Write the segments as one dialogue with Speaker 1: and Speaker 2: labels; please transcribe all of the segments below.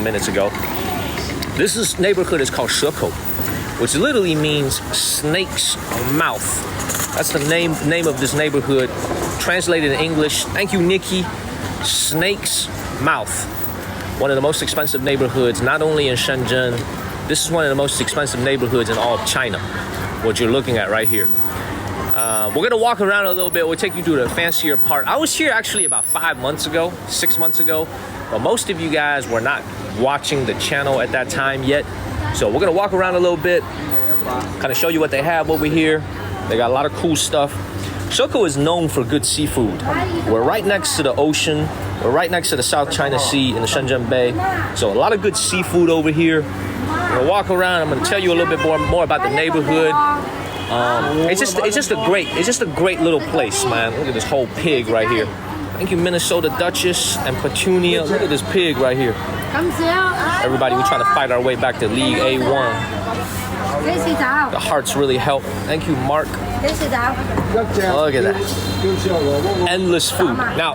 Speaker 1: minutes ago. This neighborhood is called Shekou, which literally means snake's mouth. That's the name of this neighborhood. Translated in English, thank you, Nikki, snake's mouth. One of the most expensive neighborhoods, not only in Shenzhen, this is one of the most expensive neighborhoods in all of China, what you're looking at right here. We're gonna walk around a little bit. We'll take you to the fancier part. I was here actually about 6 months ago, but most of you guys were not watching the channel at that time yet. So we're gonna walk around a little bit, kind of show you what they have over here. They got a lot of cool stuff. Shekou is known for good seafood. We're right next to the ocean. We're right next to the South China Sea in the Shenzhen Bay. So a lot of good seafood over here. I'm gonna walk around. I'm gonna tell you a little bit more about the neighborhood. It's just a great little place, man. Look at this whole pig right here. Thank you, Minnesota Duchess and Petunia. Look at this pig right here. Everybody, we're trying to fight our way back to League A1. The hearts really help. Thank you, Mark. Look at that. Endless food. Now,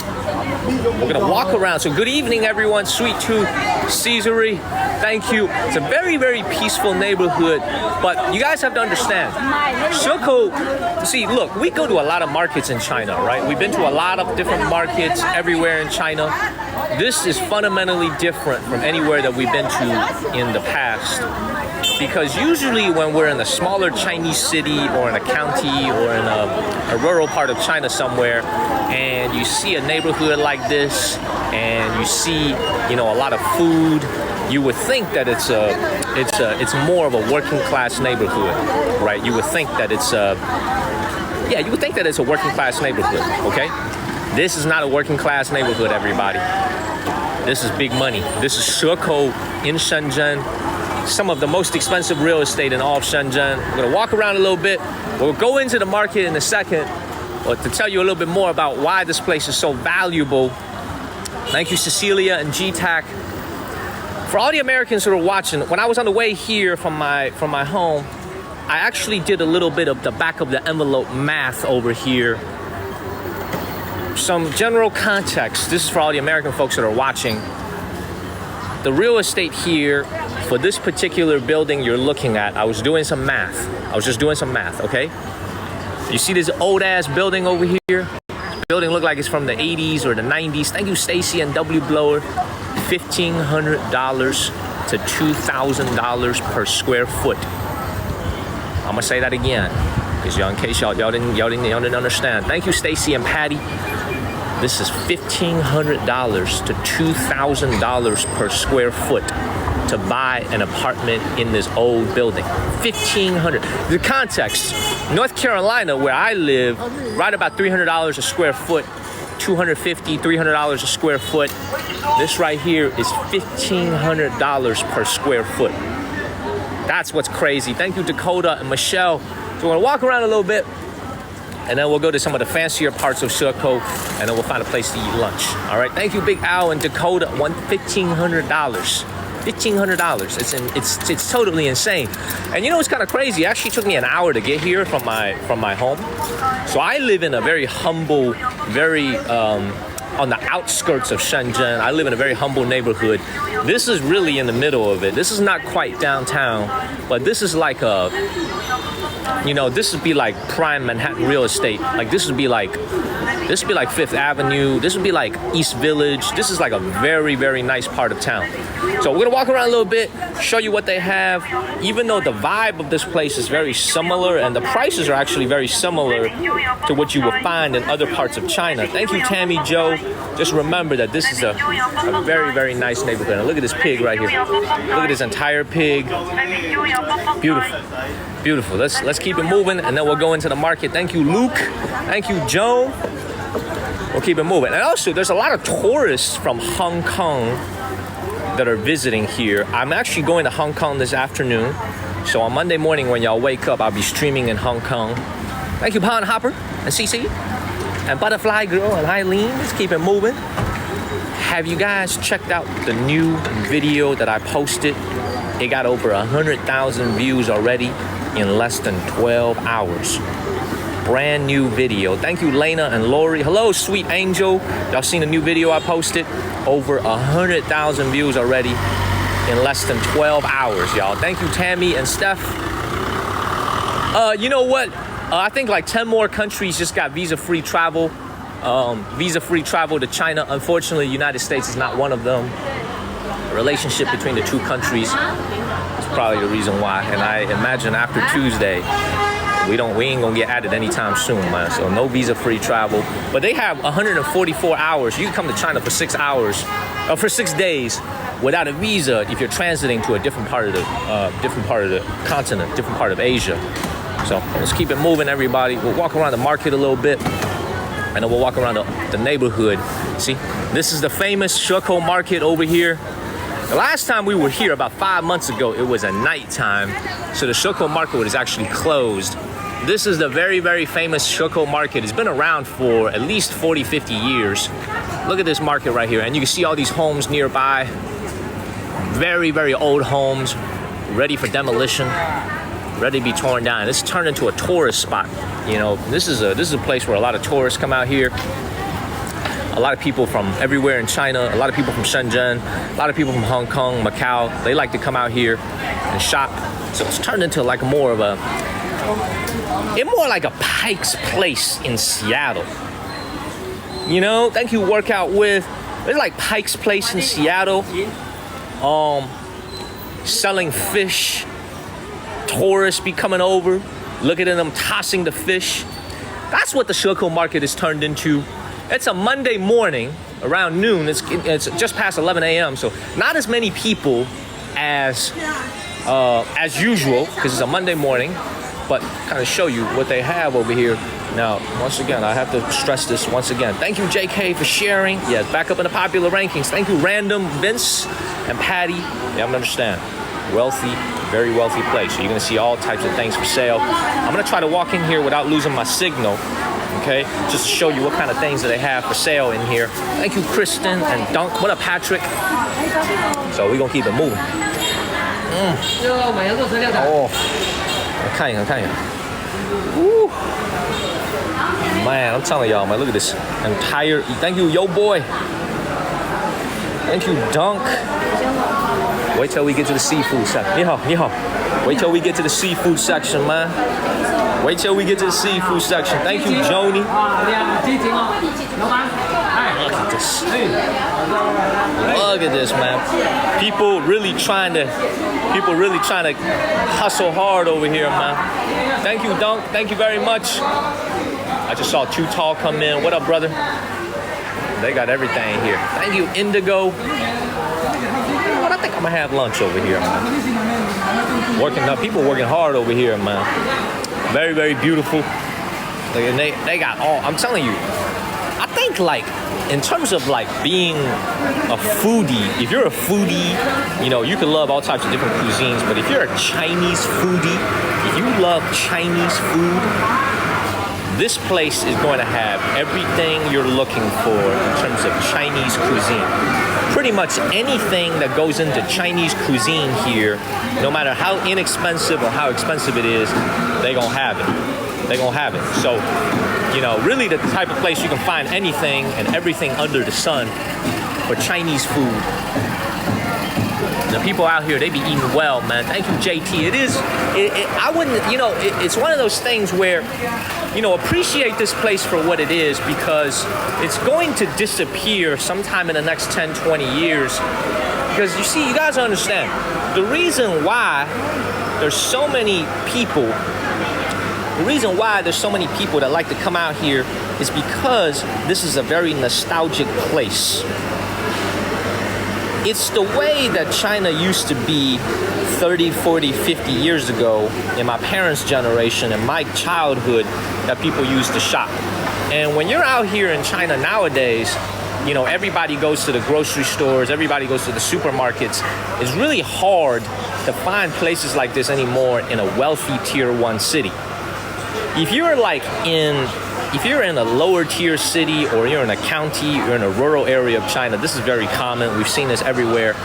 Speaker 1: we're gonna walk around. So good evening, everyone. Sweet Tooth, Caesarea. Thank you. It's a very, very peaceful neighborhood, but you guys have to understand, Shekou, see, look, we go to a lot of markets in China, right? We've been to a lot of different markets everywhere in China. This is fundamentally different from anywhere that we've been to in the past. Because usually when we're in a smaller Chinese city or in a county or in a rural part of China somewhere, and you see a neighborhood like this, and you see, a lot of food, you would think that it's more of a working class neighborhood, right? You would think that it's a working class neighborhood, okay? This is not a working class neighborhood, everybody. This is big money. This is Shekou in Shenzhen. Some of the most expensive real estate in all of Shenzhen. We're gonna walk around a little bit. We'll go into the market in a second, but to tell you a little bit more about why this place is so valuable. Thank you, Cecilia and GTAC. For all the Americans who are watching, when I was on the way here from my home, I actually did a little bit of the back of the envelope math over here. Some general context. This is for all the American folks that are watching. The real estate here for this particular building you're looking at, I was just doing some math, okay? You see this old ass building over here? This building look like it's from the 80s or the 90s. Thank you, Stacy and W Blower. $1,500 to $2,000 per square foot. I'm gonna say that again, because in case y'all didn't understand. Thank you, Stacy and Patty. This is $1,500 to $2,000 per square foot to buy an apartment in this old building. $1,500. The context: North Carolina, where I live, right about $300 a square foot. $250, $300 a square foot. This right here is $1,500 per square foot. That's what's crazy. Thank you, Dakota and Michelle. So we're gonna walk around a little bit, and then we'll go to some of the fancier parts of Shekou, and then we'll find a place to eat lunch. All right, thank you, Big Al and Dakota. $1,500. $1,500. It's totally insane. And it's kind of crazy. It actually took me an hour to get here from my home. So I live in a very humble, very on the outskirts of Shenzhen. I live in a very humble neighborhood. This is really in the middle of it. This is not quite downtown, but this is like this would be like prime Manhattan real estate. Like this would be like Fifth Avenue. This would be like East Village. This is like a very, very nice part of town. So we're gonna walk around a little bit, show you what they have. Even though the vibe of this place is very similar and the prices are actually very similar to what you will find in other parts of China. Thank you, Tammy Joe. Just remember that this is a very, very nice neighborhood. And look at this pig right here. Look at this entire pig. Beautiful. Beautiful. Let's keep it moving, and then we'll go into the market. Thank you, Luke. Thank you, Joan. We'll keep it moving. And also, there's a lot of tourists from Hong Kong that are visiting here. I'm actually going to Hong Kong this afternoon. So on Monday morning when y'all wake up, I'll be streaming in Hong Kong. Thank you, Pond Hopper and CC and Butterfly Girl and Eileen. Let's keep it moving. Have you guys checked out the new video that I posted? It got over 100,000 views already in less than 12 hours. Brand new video. Thank you, Lena and Lori. Hello, sweet angel. Y'all seen the new video I posted? Over 100,000 views already. in less than 12 hours, y'all. Thank you, Tammy and Steph. You know what? I think like 10 more countries just got visa-free travel. Visa-free travel to China. Unfortunately, the United States is not one of them. The relationship between the two countries is probably the reason why. And I imagine after Tuesday, we ain't gonna get added anytime soon, man. So no visa-free travel. But they have 144 hours. You can come to China for 6 hours, or for 6 days, without a visa if you're transiting to a different part of the continent, different part of Asia. So let's keep it moving, everybody. We'll walk around the market a little bit, and then we'll walk around the neighborhood. See, this is the famous Shekou market over here. The last time we were here, about 5 months ago, it was at nighttime, so the Shekou market was actually closed. This is the very, very famous Shekou market. It's been around for at least 40, 50 years. Look at this market right here, and you can see all these homes nearby. Very, very old homes, ready for demolition, ready to be torn down. This turned into a tourist spot. You know, this is a place where a lot of tourists come out here. A lot of people from everywhere in China, a lot of people from Shenzhen, a lot of people from Hong Kong, Macau. They like to come out here and shop. So it's turned into like more like a Pike's Place in Seattle. You know, thank you, Workout With. It's like Pike's Place in Seattle. Selling fish. Tourists be coming over, looking at them tossing the fish. That's what the Shekou market is turned into. It's a Monday morning around noon. It's just past 11 a.m. So not as many people as usual because it's a Monday morning. But kind of show you what they have over here. Now, once again, I have to stress this once again. Thank you, JK, for sharing. Yeah, back up in the popular rankings. Thank you, Random, Vince, and Patty. Yeah, I understand. Wealthy, very wealthy place. So you're gonna see all types of things for sale. I'm gonna try to walk in here without losing my signal, okay? Just to show you what kind of things that they have for sale in here. Thank you, Kristen and Dunk. What up, Patrick? So we're gonna keep it moving. Oh, 看一下. Woo. Man, I'm telling y'all, man, look at this entire. Thank you, yo boy. Thank you, Dunk. Wait till we get to the seafood section. 你好, 你好. Wait till we get to the seafood section, man. Wait till we get to the seafood section. Thank you, Joni. Look at this. Look at this, man. People really trying to hustle hard over here, man. Thank you, Dunk. Thank you very much. I just saw Too Tall come in. What up, brother? They got everything here. Thank you, Indigo. But I think I'm gonna have lunch over here, man. People working hard over here, man. Very, very beautiful. And they got all. I'm telling you, I think like in terms of like being a foodie, if you're a foodie, you know, you can love all types of different cuisines. But if you're a Chinese foodie, if you love Chinese food, this place is going to have everything you're looking for in terms of Chinese cuisine. Pretty much anything that goes into Chinese cuisine here, no matter how inexpensive or how expensive it is, they're going to have it. They're going to have it. So, you know, really the type of place you can find anything and everything under the sun for Chinese food. The people out here, they be eating well, man. Thank you, JT. It's one of those things where, you know, appreciate this place for what it is because it's going to disappear sometime in the next 10, 20 years. Because you see, you guys understand, the reason why there's so many people that like to come out here is because this is a very nostalgic place. It's the way that China used to be 30, 40, 50 years ago in my parents' generation and my childhood that people used to shop. And when you're out here in China nowadays, you know, everybody goes to the grocery stores, everybody goes to the supermarkets. It's really hard to find places like this anymore in a wealthy tier 1 city. If you're in a lower tier city or you're in a county, you're in a rural area of China, this is very common. We've seen this everywhere.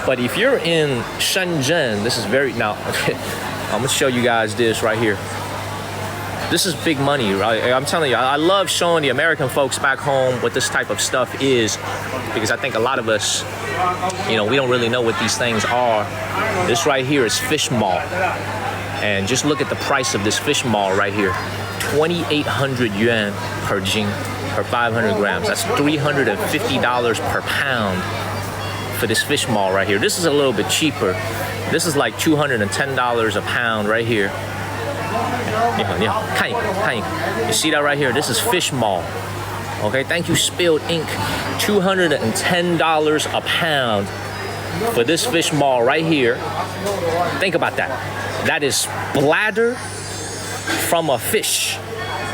Speaker 1: But if you're in Shenzhen, this is now, I'm gonna show you guys this right here. This is big money, right? I'm telling you, I love showing the American folks back home what this type of stuff is, because I think a lot of us, we don't really know what these things are. This right here is fish maw. And just look at the price of this fish maw right here. 2,800 yuan per jing, per 500 grams. That's $350 per pound for this fish maw right here. This is a little bit cheaper. This is like $210 a pound right here. You see that right here? This is fish maw. Okay, thank you, Spilled Ink. $210 a pound for this fish maw right here. Think about that. That is bladder from a fish.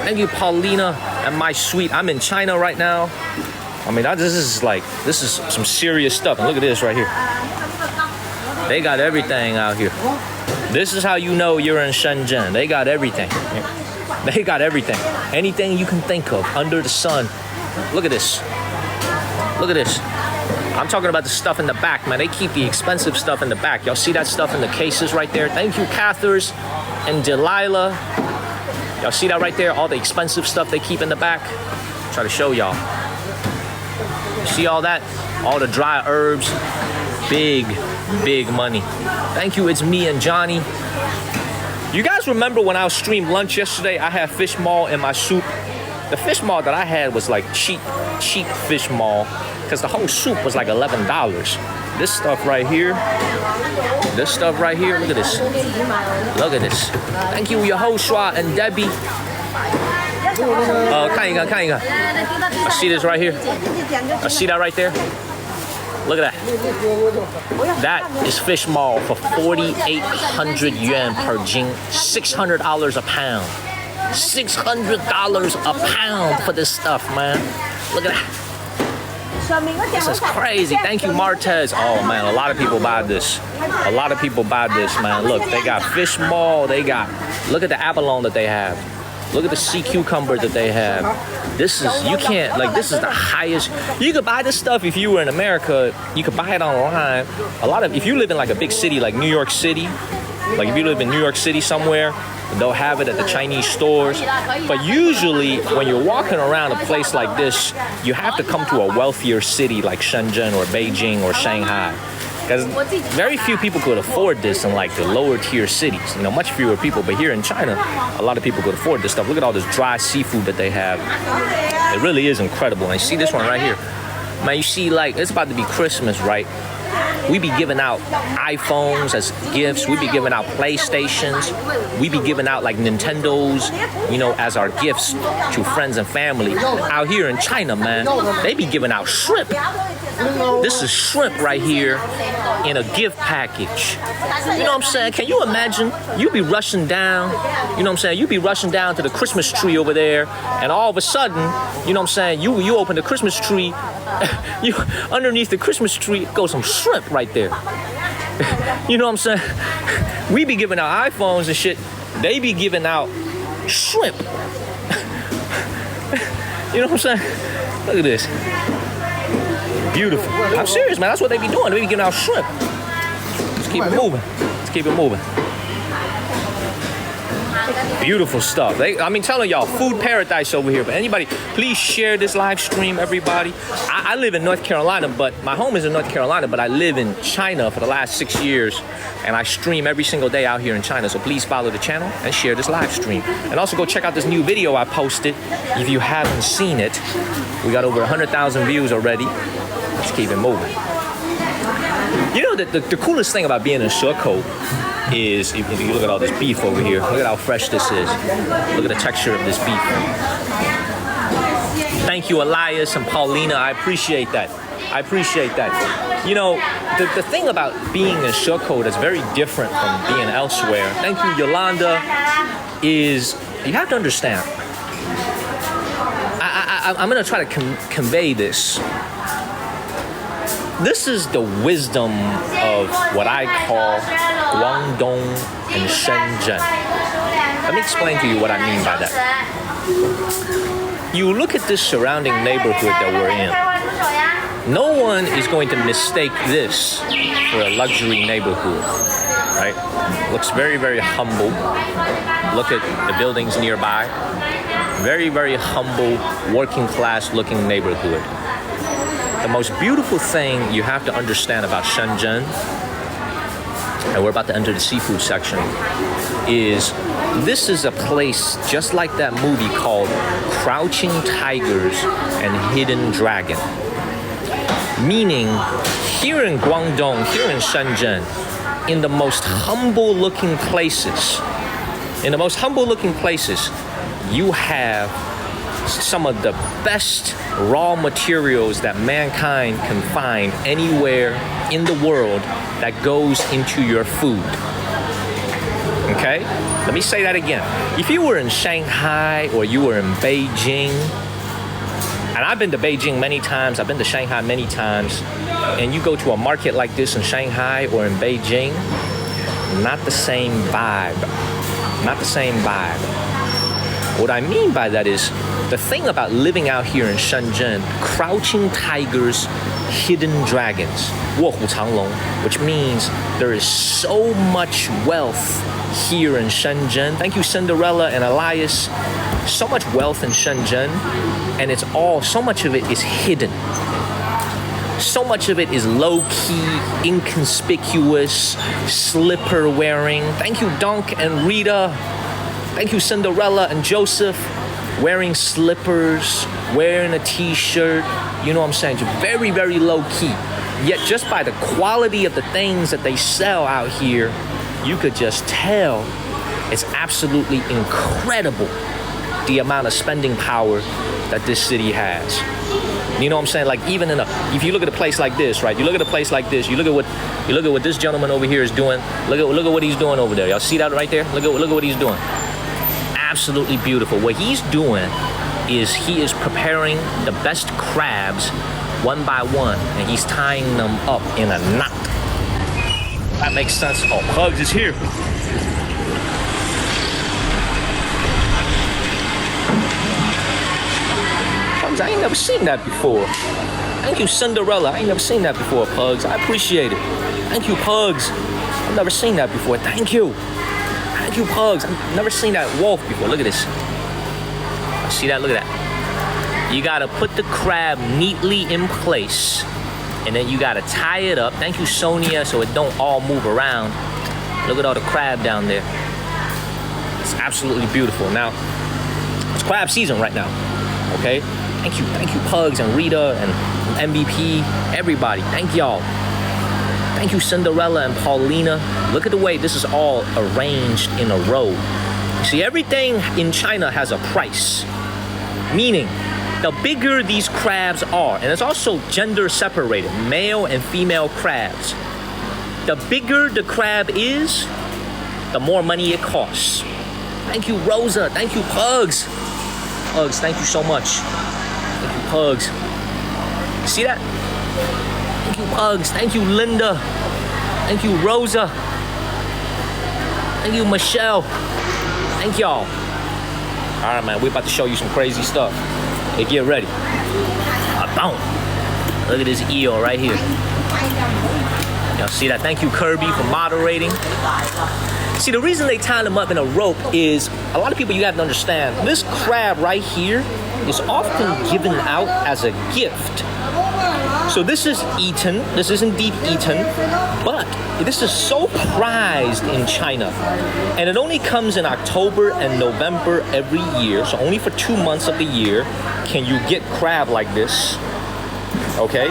Speaker 1: Thank you, Paulina and my sweet. I'm in China right now. I mean, this is some serious stuff. And look at this right here. They got everything out here. This is how you know you're in Shenzhen. They got everything. They got everything. Anything you can think of under the sun. Look at this. Look at this. I'm talking about the stuff in the back, man. They keep the expensive stuff in the back. Y'all see that stuff in the cases right there? Thank you, Cathers and Delilah. Y'all see that right there? All the expensive stuff they keep in the back. Try to show y'all. See all that? All the dry herbs. Big, big money. Thank you, it's me and Johnny. You guys remember when I streamed lunch yesterday, I had fish maw in my soup? The fish maw that I had was like cheap fish maw, because the whole soup was like $11. This stuff right here, look at this. Look at this. Thank you, Yehoshua and Debbie. 看一个. I see this right here. I see that right there. Look at that. That is fish maw for 4,800 yuan per jing. $600 a pound. $600 a pound for this stuff, man. Look at that. This is crazy. Thank you, Martez. Oh, man, a lot of people buy this. A lot of people buy this, man. Look, they got fish maw. Look at the abalone that they have. Look at the sea cucumber that they have. This is the highest. You could buy this stuff if you were in America. You could buy it online. If you live in like a big city like New York City, like if you live in New York City somewhere, they'll have it at the Chinese stores. But usually when you're walking around a place like this, you have to come to a wealthier city like Shenzhen or Beijing or Shanghai. Because very few people could afford this in like the lower tier cities. Much fewer people. But here in China, a lot of people could afford this stuff. Look at all this dry seafood that they have. It really is incredible. And you see this one right here. Man, you see, like, it's about to be Christmas, right? We be giving out iPhones as gifts. We be giving out PlayStations. We be giving out like Nintendos, as our gifts to friends and family. Out here in China, man, they be giving out shrimp. This is shrimp right here in a gift package. You know what I'm saying? Can you imagine? You be rushing down, You be rushing down to the Christmas tree over there, and all of a sudden, You open the Christmas tree, underneath the Christmas tree goes some shrimp right there. You know what I'm saying? We be giving out iPhones and shit. They be giving out shrimp. You know what I'm saying? Look at this. Beautiful. I'm serious, man. That's what they be doing. They be giving out shrimp. Let's keep it moving. Beautiful stuff. Telling y'all, food paradise over here. But anybody, please share this live stream, everybody. I live in North Carolina, but my home is in North Carolina, but I live in China for the last 6 years, and I stream every single day out here in China. So please follow the channel and share this live stream. And also go check out this new video I posted if you haven't seen it. We got over 100,000 views already. Let's keep it moving. The coolest thing about being in Shekou is, if you look at all this beef over here, look at how fresh this is. Look at the texture of this beef. Thank you, Elias and Paulina. I appreciate that. The thing about being in Shekou that's very different from being elsewhere, thank you, Yolanda, is you have to understand. I'm going to try to convey this. This is the wisdom of what I call Guangdong and Shenzhen. Let me explain to you what I mean by that. You look at this surrounding neighborhood that we're in. No one is going to mistake this for a luxury neighborhood, right? Looks very, very humble. Look at the buildings nearby. Very, very humble, working class looking neighborhood. The most beautiful thing you have to understand about Shenzhen, and we're about to enter the seafood section, is this is a place just like that movie called Crouching Tigers and Hidden Dragon. Meaning, here in Guangdong, here in Shenzhen, in the most humble looking places, you have some of the best raw materials that mankind can find anywhere in the world that goes into your food. Okay? Let me say that again. If you were in Shanghai or you were in Beijing, and I've been to Beijing many times, I've been to Shanghai many times, and you go to a market like this in Shanghai or in Beijing, not the same vibe. Not the same vibe. What I mean by that is, the thing about living out here in Shenzhen, crouching tigers, hidden dragons, 卧虎藏龙, which means there is so much wealth here in Shenzhen. Thank you, Cinderella and Elias. So much wealth in Shenzhen, and so much of it is hidden. So much of it is low-key, inconspicuous, slipper wearing. Thank you, Dunk and Rita. Thank you, Cinderella and Joseph. Wearing slippers, wearing a t-shirt, you know what I'm saying? Just very, very low-key. Yet just by the quality of the things that they sell out here, you could just tell it's absolutely incredible the amount of spending power that this city has. You know what I'm saying? Like even if you look at a place like this, right? You look at a place like this, you look at what this gentleman over here is doing. Look at what he's doing over there. Y'all see that right there? Look at what he's doing. Absolutely beautiful. What he's doing is he is preparing the best crabs one by one, and he's tying them up in a knot. That makes sense. Oh, Hugs is here. Pugs, I ain't never seen that before. Thank you, Cinderella. I ain't never seen that before, Pugs. I appreciate it. Thank you, Pugs. I've never seen that before. Thank you. Thank you, Pugs. I've never seen that wolf before. Look at this. See that? Look at that. You gotta put the crab neatly in place, and then you gotta tie it up. Thank you, Sonia, so it don't all move around. Look at all the crab down there. It's absolutely beautiful. Now, it's crab season right now, okay? Thank you, Pugs and Rita and MVP, everybody. Thank y'all. Thank you, Cinderella and Paulina. Look at the way this is all arranged in a row. You see, everything in China has a price, meaning the bigger these crabs are, and it's also gender separated, male and female crabs. The bigger the crab is, the more money it costs. Thank you, Rosa. Thank you, Pugs. Pugs, thank you so much. Thank you, Pugs. See that? Thank you, Pugs. Thank you, Linda. Thank you, Rosa. Thank you, Michelle. Thank y'all. All right, man, we're about to show you some crazy stuff. Hey, get ready. Boom. Look at this eel right here. Y'all see that? Thank you, Kirby, for moderating. See, the reason they tie them up in a rope is, a lot of people, you have to understand, this crab right here is often given out as a gift. So this is eaten, this is indeed eaten, but this is so prized in China. And it only comes in October and November every year, so only for 2 months of the year can you get crab like this, okay?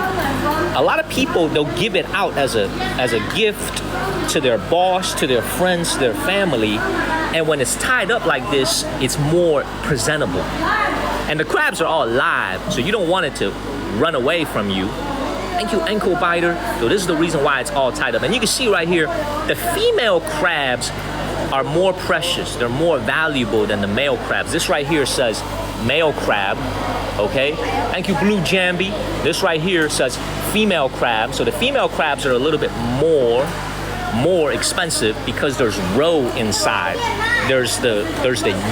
Speaker 1: A lot of people, they'll give it out as a gift to their boss, to their friends, to their family, and when it's tied up like this, it's more presentable. And the crabs are all live, so you don't want it to run away from you. Thank you, ankle biter. So this is the reason why it's all tied up. And you can see right here, the female crabs are more precious. They're more valuable than the male crabs. This right here says male crab, okay? Thank you, Blue Jambi. This right here says female crab. So the female crabs are a little bit more expensive because there's roe inside. There's the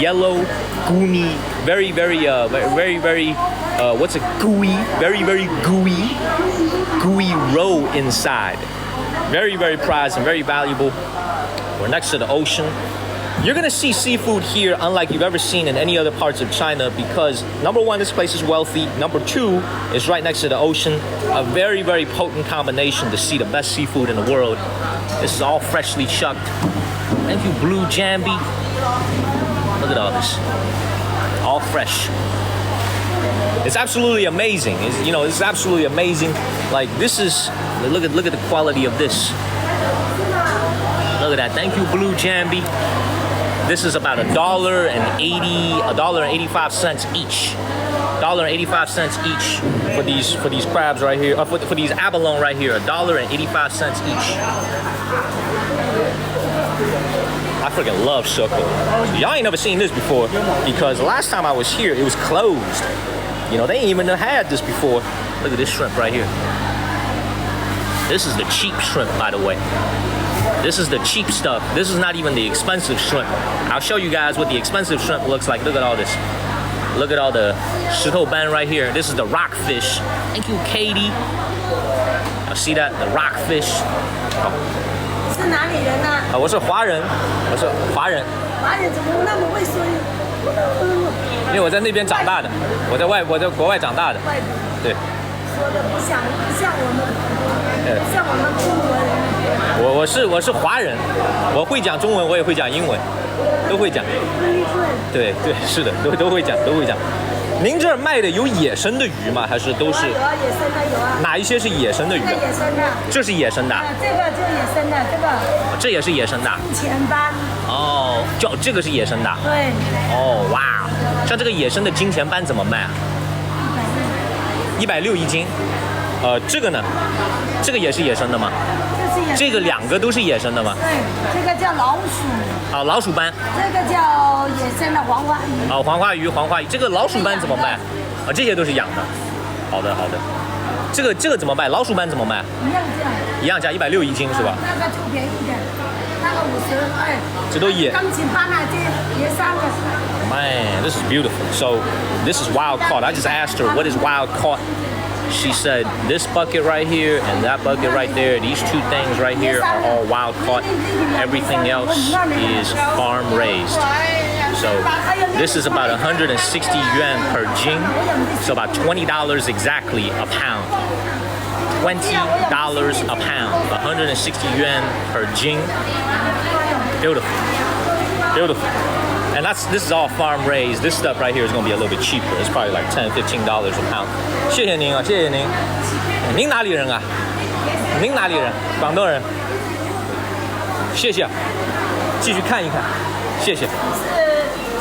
Speaker 1: yellow, goony, very what's a gooey, very gooey roll inside. Very prized and very valuable. We're next to the ocean. You're gonna see seafood here unlike you've ever seen in any other parts of China because number one, this place is wealthy. Number two, it's right next to the ocean. A very potent combination to see the best seafood in the world. This is all freshly shucked. Thank you, Blue Jambi. Look at all this. All fresh. It's absolutely amazing. It's absolutely amazing. Like this is, look at the quality of this. Look at that. Thank you, Blue Jambi. This is about $1.85 each. $1.85 each for these crabs right here, or for these abalone right here. $1.85 each. I freaking love Shekou. Y'all ain't never seen this before because last time I was here, it was closed. They ain't even had this before. Look at this shrimp right here. This is the cheap shrimp, by the way. This is the cheap stuff. This is not even the expensive shrimp. I'll show you guys what the expensive shrimp looks like. Look at all this. Look at all the 石头斑 right here. This is the rockfish. Thank you, Katie. You see that? The rockfish.
Speaker 2: 是哪里人啊？
Speaker 1: 我是华人。华人
Speaker 2: 怎么那么会说？
Speaker 1: 因为我在那边长大的，我在国外长大的。对。
Speaker 2: 说的不像我们中国人。
Speaker 1: 我是华人，我会讲中文，我也会讲英文，都会讲。对，是的，都会讲。您这儿卖的有野生的鱼吗？还是都是？有啊，野生的有啊。哪一些是野生的鱼？这
Speaker 2: 野生的。这是野生的。这个就野生的，这个。
Speaker 1: 这也是野生的。
Speaker 2: 金钱斑。
Speaker 1: 哦，这个是野生的。
Speaker 2: 对。
Speaker 1: 哦，哇，像这个野生的金钱斑怎么卖啊？160一斤。这个呢？这个也是野生的吗？这个两个都是野生的吗？
Speaker 2: 对，这个叫老鼠。
Speaker 1: 老鼠斑。
Speaker 2: 这个叫野生的黄花鱼。
Speaker 1: 黄花鱼。这个老鼠斑怎么卖？这些都是养的。好的。这个怎么卖？老鼠斑怎么卖？一样价160一斤是吧？
Speaker 2: 那个就便宜一点，那个50。
Speaker 1: 这都野。
Speaker 2: 钢琴斑啊，这野3个。
Speaker 1: Man, this is beautiful. So this is wild caught. I just asked her, what is wild caught? She said this bucket right here and that bucket right there, these two things right here are all wild caught. Everything else is farm raised. So this is about 160 yuan per jing. So about $20 exactly a pound. $20 a pound. 160 yuan per jing. Beautiful. And this is all farm raised. This stuff right here is going to be a little bit cheaper. It's probably like $10, $15 a pound. 谢谢您。您哪里人啊？您哪里人？广东人。谢谢。继续看一看。谢谢。
Speaker 2: 是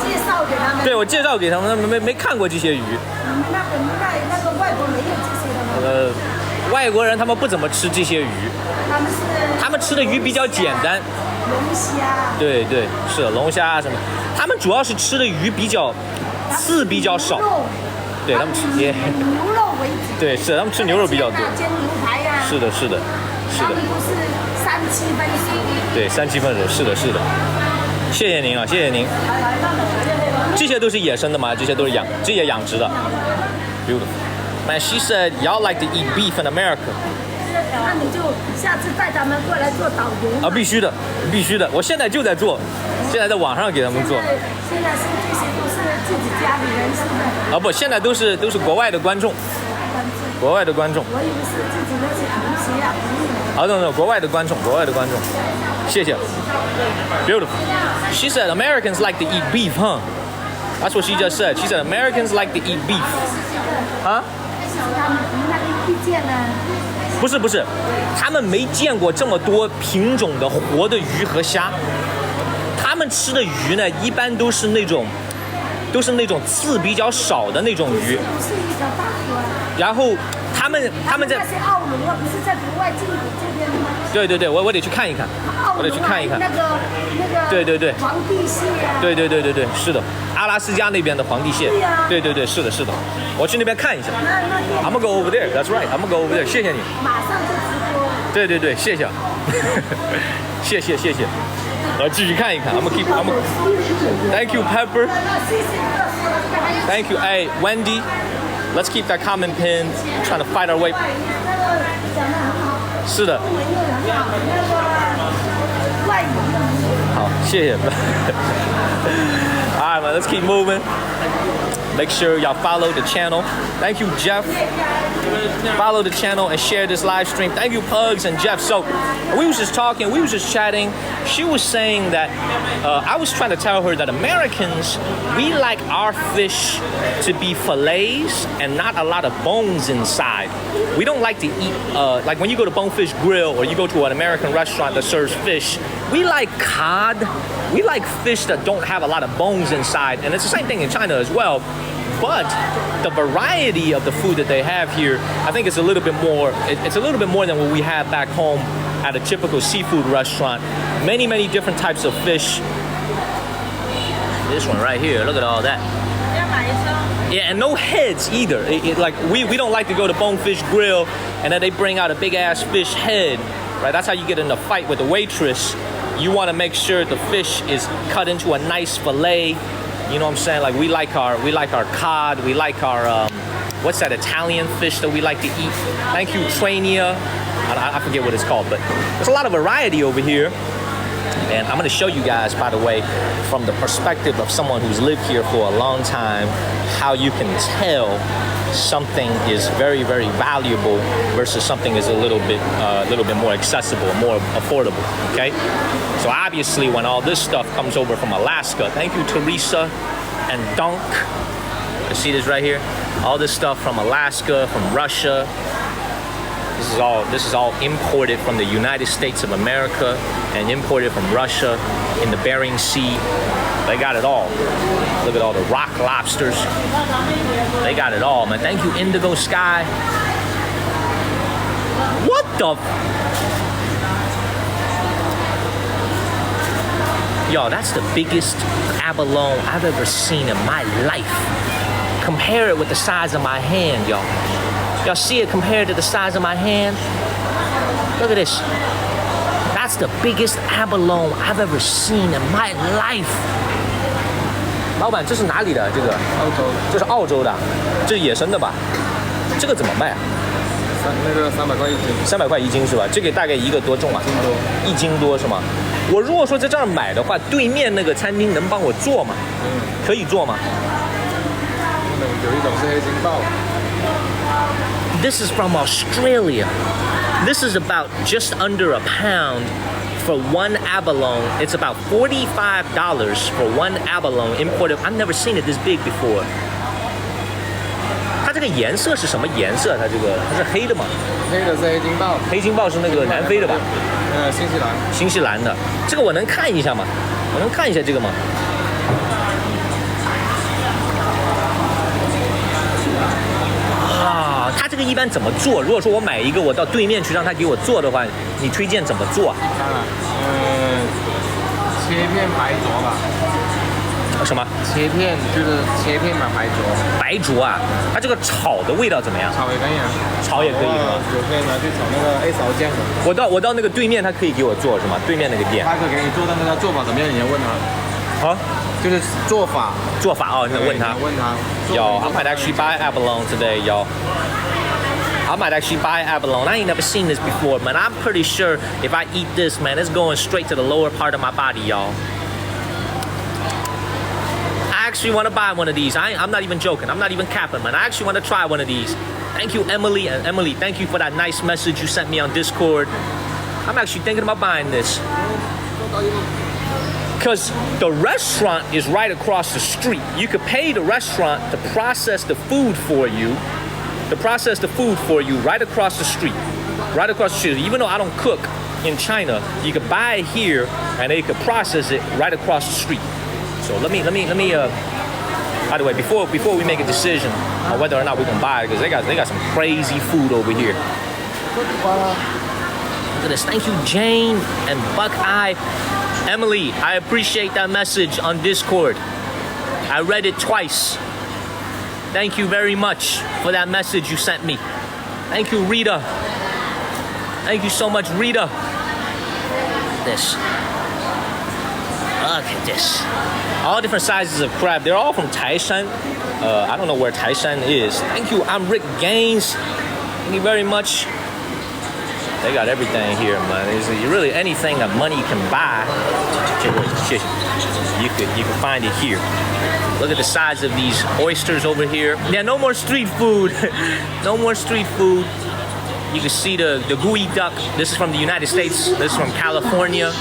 Speaker 2: 介绍给他们。
Speaker 1: 对，我介绍给他们，他们没看过这些鱼。
Speaker 2: 那个外国没有这些的吗？
Speaker 1: 外国人他们不怎么吃这些鱼。他们吃的鱼比较简单。
Speaker 2: 龙虾。
Speaker 1: 对，是龙虾什么。他们主要是吃的鱼刺比较少。对，他们吃
Speaker 2: 牛肉为主。
Speaker 1: 对，是他们吃牛肉比较多。
Speaker 2: 煎牛排呀。
Speaker 1: 是的。他们
Speaker 2: 都是3-7分熟。对
Speaker 1: ，3-7分熟。是的。谢谢您啊，谢谢您。这些都是野生的吗？这些都是这些养殖的。Beautiful. Man, she said y'all like to eat beef in America.
Speaker 2: 那你就下次带他们过来做导游。
Speaker 1: 必须的。我现在就在做，现在在网上给他们做。
Speaker 2: 现在是这些都是自己家里人是的。
Speaker 1: 不，现在都是国外的观众。国外的观众。
Speaker 2: 我以为是自己那些同学啊朋友。
Speaker 1: no， 国外的观众。谢谢。Beautiful. She said Americans like to eat beef, huh? That's what she just said. She said Americans like to eat beef. 啊？
Speaker 2: 他们那个意见呢？
Speaker 1: 不是，他们没见过这么多品种的活的鱼和虾。他们吃的鱼呢，一般都是那种刺比较少的那种鱼。然后他们在
Speaker 2: 那些澳龙啊，不是在国外进口这边的吗？
Speaker 1: 对，我得去看一看。我得去看一看。
Speaker 2: 那个
Speaker 1: 对。
Speaker 2: 皇帝蟹啊。
Speaker 1: 对，是的，阿拉斯加那边的皇帝蟹。对，是的。我去那边看一下。I'm gonna go over there. That's right. I'm gonna go over there. 谢谢你。
Speaker 2: 马上就直播。
Speaker 1: 对，谢谢。谢谢。我继续看一看。I'm gonna Thank you, Pepper. Thank you, Wendy. Let's keep that comment pin. Trying to fight our way. 是的。好，谢谢。All right, man. Let's keep moving. Make sure y'all follow the channel. Thank you, Jeff. Follow the channel and share this live stream. Thank you, Pugs and Jeff. So we was just talking, we was just chatting. She was saying that I was trying to tell her that Americans, we like our fish to be fillets and not a lot of bones inside. We don't like to eat, like when you go to Bonefish Grill or you go to an American restaurant that serves fish, we like cod. We like fish that don't have a lot of bones inside. And it's the same thing in China as well. But the variety of the food that they have here, I think it's a little bit more, it's a little bit more than what we have back home at a typical seafood restaurant. Many, many different types of fish. This one right here, look at all that. Yeah, and no heads either. Like we don't like to go to Bonefish Grill and then they bring out a big ass fish head, right? That's how you get in a fight with the waitress. You want to make sure the fish is cut into a nice fillet. You know what I'm saying? Like we like our cod, we like our what's that Italian fish that we like to eat? Thank you, Trainia. I forget what it's called, but there's a lot of variety over here. And I'm going to show you guys, by the way, from the perspective of someone who's lived here for a long time, how you can tell something is very, very valuable versus something is a little bit more accessible, more affordable. Okay, so obviously when all this stuff comes over from Alaska, thank you, Teresa and Dunk. You see this right here? All this stuff from Alaska, from Russia. This is all imported from the United States of America and imported from Russia in the Bering Sea. They got it all. Look at all the rock lobsters. They got it all, man. Thank you, Indigo Sky. What the? Yo, that's the biggest abalone I've ever seen in my life. Compare it with the size of my hand, y'all. Y'all see it compared to the size of my hand? Look at this. That's the biggest abalone I've ever seen in my life. 老板，这是哪里的？这个？澳洲。这是澳洲的，这是野生的吧？这个怎么卖啊？
Speaker 3: 那个300块一斤。
Speaker 1: 300块一斤是吧？这个大概一个多重啊？1斤多是吗？我如果说在这儿买的话，对面那个餐厅能帮我做吗？可以做吗？
Speaker 3: 有一种是黑金鲍。
Speaker 1: This is from Australia. This is about just under a pound for one abalone. It's about $45 for one abalone imported. I've never seen it this big before. 它这个颜色是什么颜色？它是黑的吗？
Speaker 3: 黑的是黑金鲍。
Speaker 1: 黑金鲍是那个南非的吧？
Speaker 3: 新西兰。
Speaker 1: 新西兰的。这个我能看一下吗？我能看一下这个吗？他这个一般怎么做？如果说我买一个，我到对面去让他给我做的话，你推荐怎么做啊？
Speaker 3: 切片白灼吧。
Speaker 1: 什么？
Speaker 3: 切片就是切片嘛，白灼。
Speaker 1: 白灼啊？它这个炒的味道怎么样？
Speaker 3: 炒也可以啊。炒
Speaker 1: 也可以是吗？
Speaker 3: 有可以拿去炒那个 A 勺酱。
Speaker 1: 我到那个对面，他可以给我做是吗？对面那个店。
Speaker 3: 他可以给你做，但是他做法怎么样？你要问他。啊？就是做法哦，你问他。
Speaker 1: Yo, I might actually buy abalone today, y'all. I might actually buy abalone. I ain't never seen this before, man. I'm pretty sure if I eat this, man, it's going straight to the lower part of my body, y'all. I actually want to buy one of these. I'm not even joking. I'm not even capping, man. I actually want to try one of these. Thank you, Emily. And Emily, thank you for that nice message you sent me on Discord. I'm actually thinking about buying this. Because the restaurant is right across the street. You could pay the restaurant to process the food for you. Right across the street. Right across the street. Even though I don't cook in China, you could buy it here and they could process it right across the street. So let me by the way, before we make a decision on whether or not we can buy it, because they got some crazy food over here. Look at this. Thank you, Jane and Buckeye. Emily, I appreciate that message on Discord. I read it twice. Thank you very much for that message you sent me. Thank you, Rita. Thank you so much, Rita. Look at this. All different sizes of crab. They're all from Taishan. I don't know where Taishan is. Thank you. I'm Rick Gaines. Thank you very much. They got everything here, man. There's really anything that money can buy. You can find it here. Look at the size of these oysters over here. Yeah, no more street food. No more street food. You can see the gooey duck. This is from the United States. This is from California.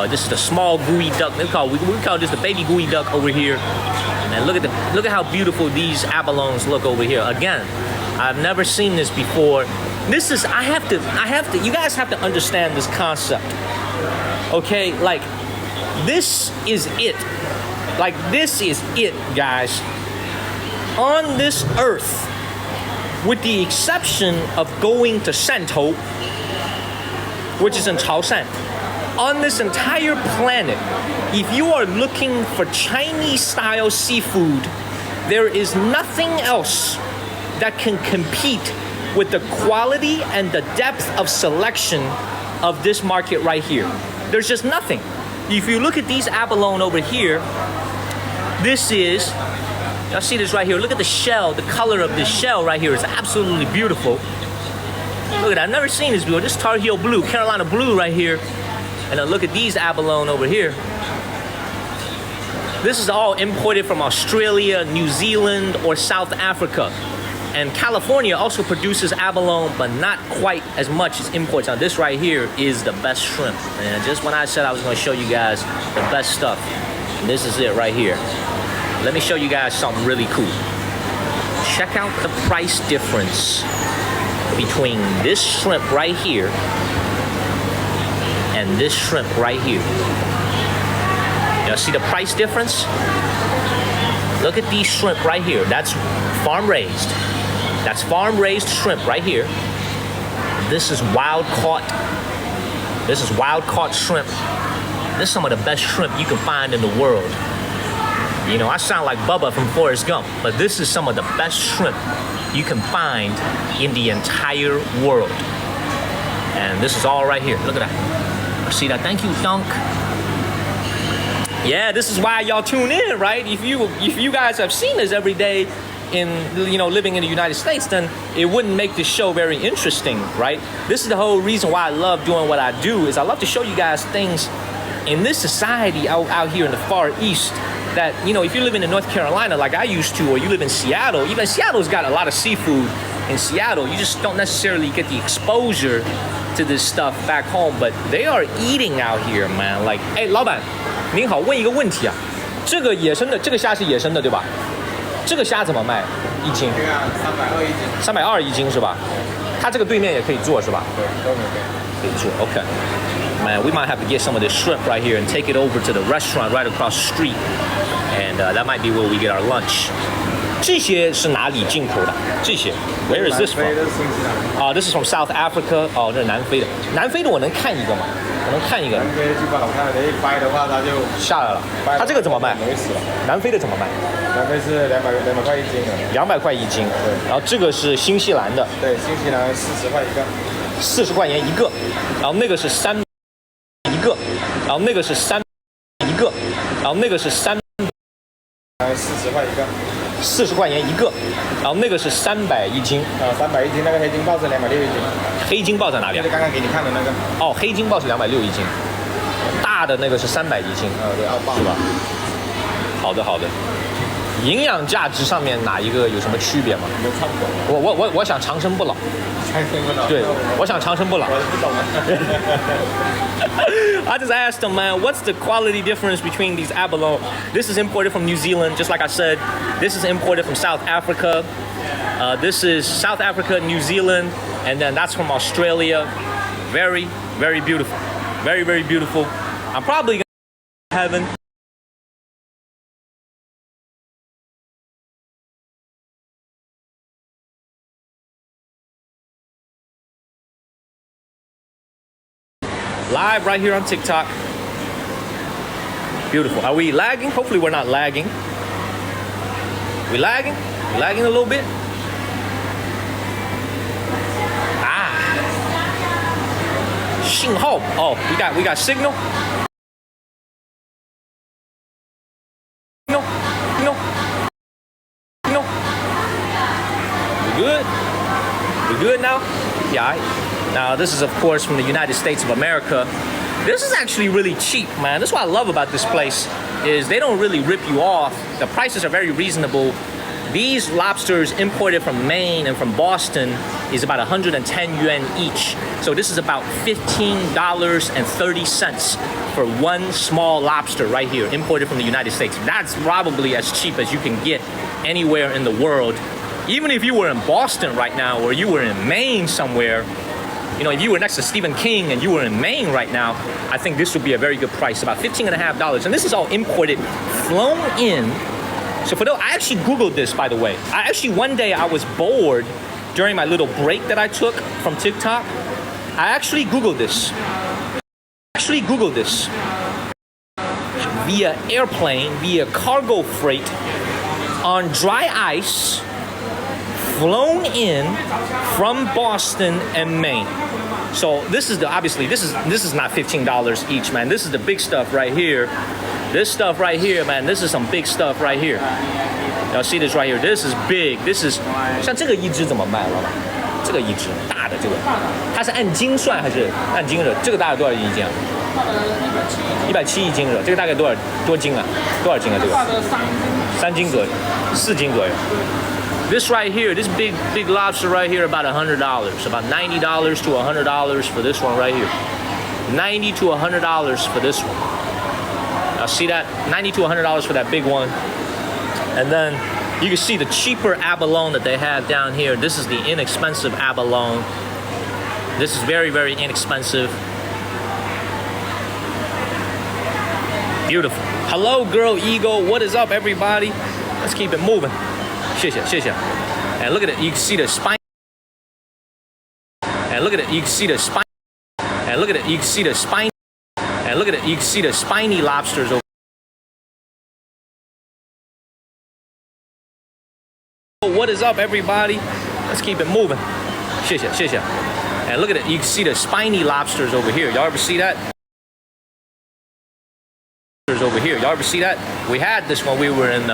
Speaker 1: This is the small gooey duck. We call this the baby gooey duck over here. And look at how beautiful these abalones look over here. Again, I've never seen this before. This is I have to. You guys have to understand this concept. Okay, like this is it. Like this is it, guys. On this earth, with the exception of going to Shantou, which is in Chaoshan, on this entire planet, if you are looking for Chinese-style seafood, there is nothing else that can compete with the quality and the depth of selection of this market right here. There's just nothing. If you look at these abalone over here, this is, y'all see this right here. Look at the shell, the color of this shell right here is absolutely beautiful. Look at that, I've never seen this before. This Tar Heel blue, Carolina blue right here. And then look at these abalone over here. This is all imported from Australia, New Zealand, or South Africa. And California also produces abalone, but not quite as much as imports. Now this right here is the best shrimp. And just when I said I was gonna show you guys the best stuff, this is it right here. Let me show you guys something really cool. Check out the price difference between this shrimp right here and this shrimp right here. Y'all see the price difference? Look at these shrimp right here. That's farm raised. That's farm raised shrimp right here. This is wild caught. This is wild caught shrimp. This is some of the best shrimp you can find in the world. You know, I sound like Bubba from Forrest Gump, but this is some of the best shrimp you can find in the entire world. And this is all right here. Look at that. See that? Thank you, Dunk. Yeah, this is why y'all tune in, right? If you guys have seen this every day in, you know, living in the United States, then it wouldn't make this show very interesting, right? This is the whole reason why I love doing what I do, is I love to show you guys things in this society out here in the Far East that, you know, if you're living in North Carolina like I used to, or you live in Seattle, even Seattle's got a lot of seafood in Seattle. You just don't necessarily get the exposure to this stuff back home, but they are eating out here, man. Like, hey, 老板，您好，问一个问题啊，这个野生的，这个虾是野生的，对吧？这个虾怎么卖一斤？320一斤是吧？它这个对面也可以做是吧？对，都可以做。Okay. Man, we might have to get some of this shrimp right here and take it over to the restaurant right across the street, and that might be where we get our lunch. 这些是哪里进口的？这些 Where is this from? This is from South Africa. 哦，这是南非的。南非的我能看一个吗？我能看一个。南非就不好看了，一掰的话它就下来了。它这个怎么卖？没死了。南非的怎么卖？南非是200块一斤的。200块一斤。对。然后这个是新西兰的。对，新西兰40块一个。40块钱一个。然后那个是3一个。然后那个是3一个。然后那个是340块一个。40块钱一个，然后那个是300一斤。300一斤，那个黑金鲍是260一斤。黑金鲍在哪里啊？就是刚刚给你看的那个。哦，黑金鲍是260一斤，大的那个是300一斤。对，澳镑是吧？好的，好的。营养价值上面哪一个有什么区别吗？都差不多。我想长生不老。长生不老。对，我想长生不老。我不懂啊。I just asked them, man, what's the quality difference between these abalone? This is imported from New Zealand, just like I said. This is imported from South Africa. This is South Africa, New Zealand, and then that's from Australia. Very, very beautiful. Very, very beautiful. I'm probably gonna go to heaven. Live right here on TikTok. Beautiful. Are we lagging? Hopefully we're not lagging. We lagging? We lagging a little bit? Ah. 信号. Oh, we got signal. all right? Now, this is, of course, from the United States of America. This is actually really cheap, man. That's what I love about this place, is they don't really rip you off. The prices are very reasonable. These lobsters imported from Maine and from Boston is about 110 yuan each. So this is about $15.30 for one small lobster right here, imported from the United States. That's probably as cheap as you can get anywhere in the world. Even if you were in Boston right now, or you were in Maine somewhere, you know, if you were next to Stephen King and you were in Maine right now, I think this would be a very good price, about $15.50. And this is all imported, flown in. So for those, I actually Googled this, by the way. One day I was bored during my little break that I took from TikTok. I actually Googled this. Via airplane, via cargo freight, on dry ice, flown in from Boston and Maine. So this is obviously this is not $15 each, man. This is the big stuff right here. This stuff right here, man, this is some big stuff right here. Y'all see this right here? This is big. This is 像这个一只怎么卖，老板？这个一只大的这个，它是按斤算还是按斤的？这个大概多少一斤啊？170一斤的，这个大概多斤啊？多少斤啊？这个3斤左右，4斤左右。This right here, this big lobster right here, about $100, about $90 to $100 for this one right here. $90 to $100 for this one. Now see that? $90 to $100 for that big one. And then you can see the cheaper abalone that they have down here. This is the inexpensive abalone. This is very, very inexpensive. Beautiful. Hello, Girl Eagle. What is up, everybody? Let's keep it moving. 谢谢. And look at it. You can see the spine. And look at it. You can see the spine. And look at it. You can see the spine. And look at it. You can see the spiny lobsters over. What is up, everybody? Let's keep it moving. 谢谢. And look at it. You can see the spiny lobsters over here. Y'all ever see that? Over here. Y'all ever see that? We had this when we were in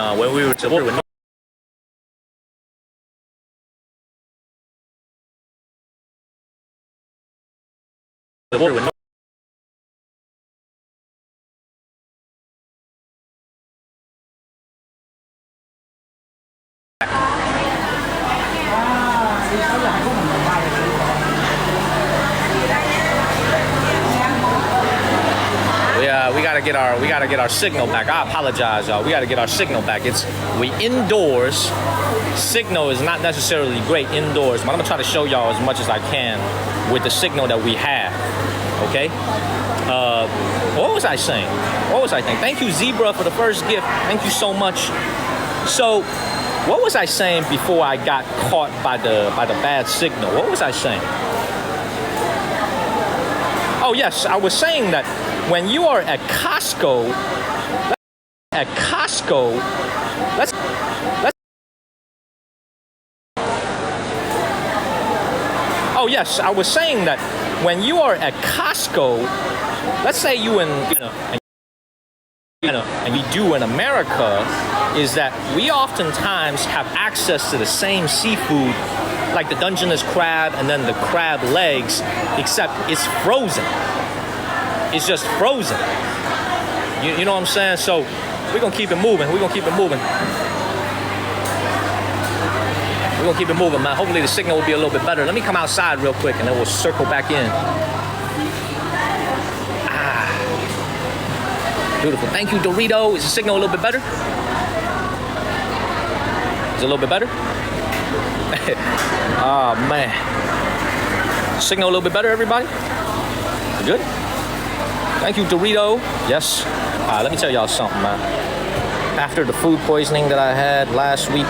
Speaker 1: we gotta get our signal back. I apologize, y'all. We gotta get our signal back. We indoors. Signal is not necessarily great indoors, but I'm gonna try to show y'all as much as I can with the signal that we have. Okay? What was I saying? Thank you, Zebra, for the first gift. Thank you so much. So, what was I saying before I got caught by the bad signal? What was I saying? Oh yes, I was saying that when you are at Costco, let's Oh yes, I was saying that when you are at Costco, let's say and we do in America, is that we oftentimes have access to the same seafood, like the Dungeness crab and then the crab legs, except it's frozen. It's just frozen. You know what I'm saying? So we're gonna keep it moving. We're gonna keep it moving, man. Hopefully the signal will be a little bit better. Let me come outside real quick and then we'll circle back in. Beautiful. Thank you, Dorito. Is the signal a little bit better? Is it a little bit better? Oh, man. Signal a little bit better, everybody? You good? Thank you, Dorito. Yes. Let me tell y'all something, man. After the food poisoning that I had last week,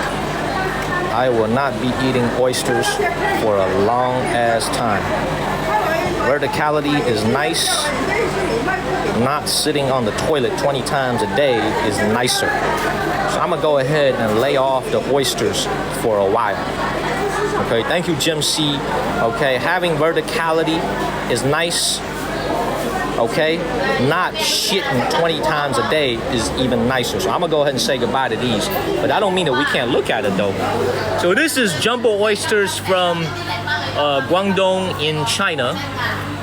Speaker 1: I will not be eating oysters for a long-ass time. Verticality is nice. Not sitting on the toilet 20 times a day is nicer. So I'm gonna go ahead and lay off the oysters for a while. Okay, thank you, Jim C. Okay, having verticality is nice. Okay, not shitting 20 times a day is even nicer. So I'm gonna go ahead and say goodbye to these. But I don't mean that we can't look at it though. So this is jumbo oysters from Guangdong in China.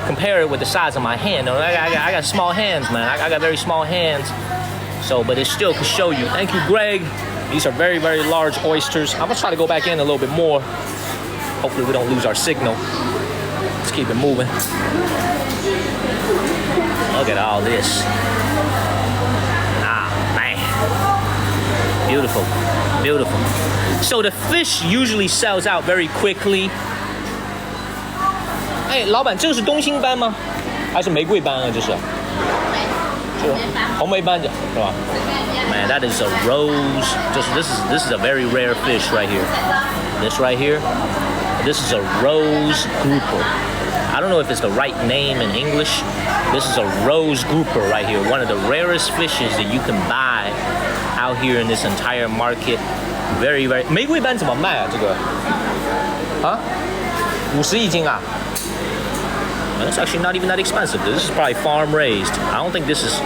Speaker 1: Compare it with the size of my hand. I got small hands, man. I got very small hands. So, but it still could show you. Thank you, Greg. These are very, very large oysters. I'm gonna try to go back in a little bit more. Hopefully we don't lose our signal. Let's keep it moving. Look at all this. Ah, man. Beautiful, beautiful. So the fish usually sells out very quickly. 哎，老板，这个是东星斑吗？还是玫瑰斑啊？这是？红梅斑是吧 ？Man, that is a rose. This is a very rare fish right here. This right here. This is a rose grouper. I don't know if it's the right name in English. This is a rose grouper right here. One of the rarest fishes that you can buy out here in this entire market. Very, very. 玫瑰斑怎么卖啊？这个？啊？50一斤啊？ It's actually not even that expensive. This is probably farm raised. I don't think this is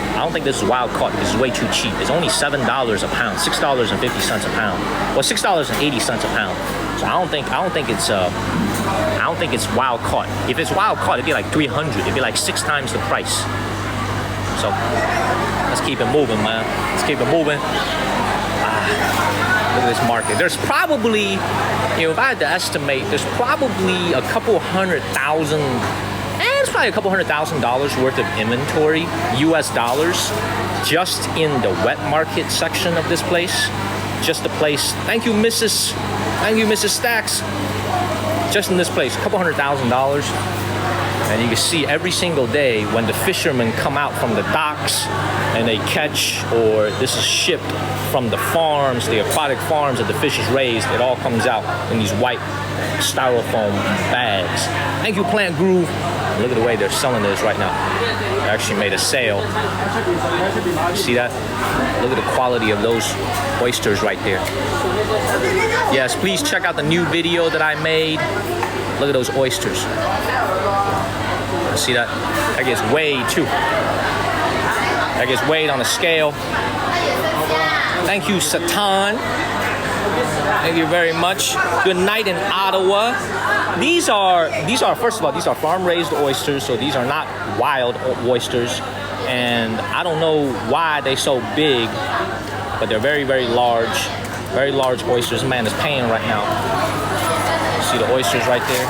Speaker 1: wild caught. This is way too cheap. It's only $7 a pound, $6.50 a pound, well $6.80 a pound. So I don't think it's wild caught. If it's wild caught, it'd be like 300. It'd be like 6 times the price. So let's keep it moving, man. Let's keep it moving. Look at this market. There's probably, if I had to estimate, there's probably a couple $100,000. It's probably a couple $100,000 worth of inventory, US dollars, just in the wet market section of this place. Just the place. Thank you, Mrs. Stacks. Just in this place, a couple $100,000. And you can see every single day when the fishermen come out from the docks and they catch, or this is shipped from the farms, the aquatic farms that the fish is raised, it all comes out in these white styrofoam bags. Thank you, Plant Groove. Look at the way they're selling this right now. They actually made a sale. You see that? Look at the quality of those oysters right there. Yes, please check out the new video that I made. Look at those oysters. See that? That gets weighed too. That gets weighed on a scale. Thank you, Satan. Thank you very much. Good night in Ottawa. These are first of all, these are farm-raised oysters, so these are not wild oysters. And I don't know why they're so big, but they're very, very large oysters. This man is paying right now. See the oysters right there?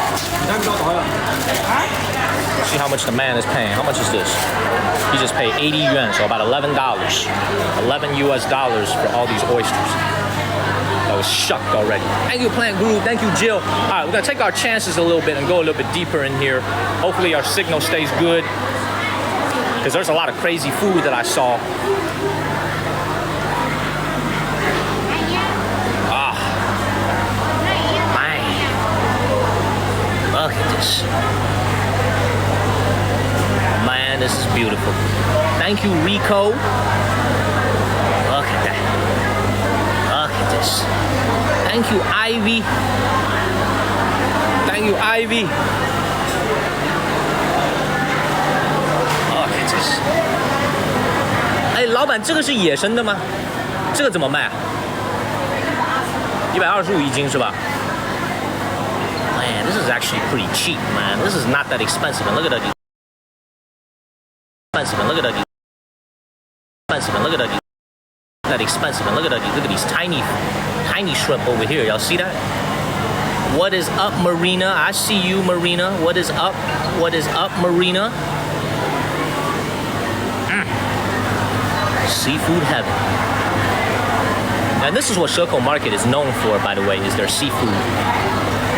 Speaker 1: See how much the man is paying. How much is this? He just paid 80 yuan, so about $11. 11 US dollars for all these oysters. I was shocked already. Thank you, Plant Groove. Thank you, Jill. All right, we're gonna take our chances a little bit and go a little bit deeper in here. Hopefully our signal stays good, because there's a lot of crazy food that I saw. Ah, man, look at this. Man, this is beautiful. Thank you, Rico. Look at that. Look at this. Thank you, Ivy. Thank you, Ivy. Look at this. 哎，老板，这个是野生的吗？这个怎么卖啊？125一斤是吧？ Man, this is actually pretty cheap, man. This is not that expensive. And look at that. Expensive. And look at that. Expensive. And look at that. That expensive. And look at these tiny shrimp over here. Y'all see that? What is up, Marina? I see you, Marina. What is up? What is up, Marina? Seafood heaven. And this is what Shekou Market is known for, by the way, is their seafood.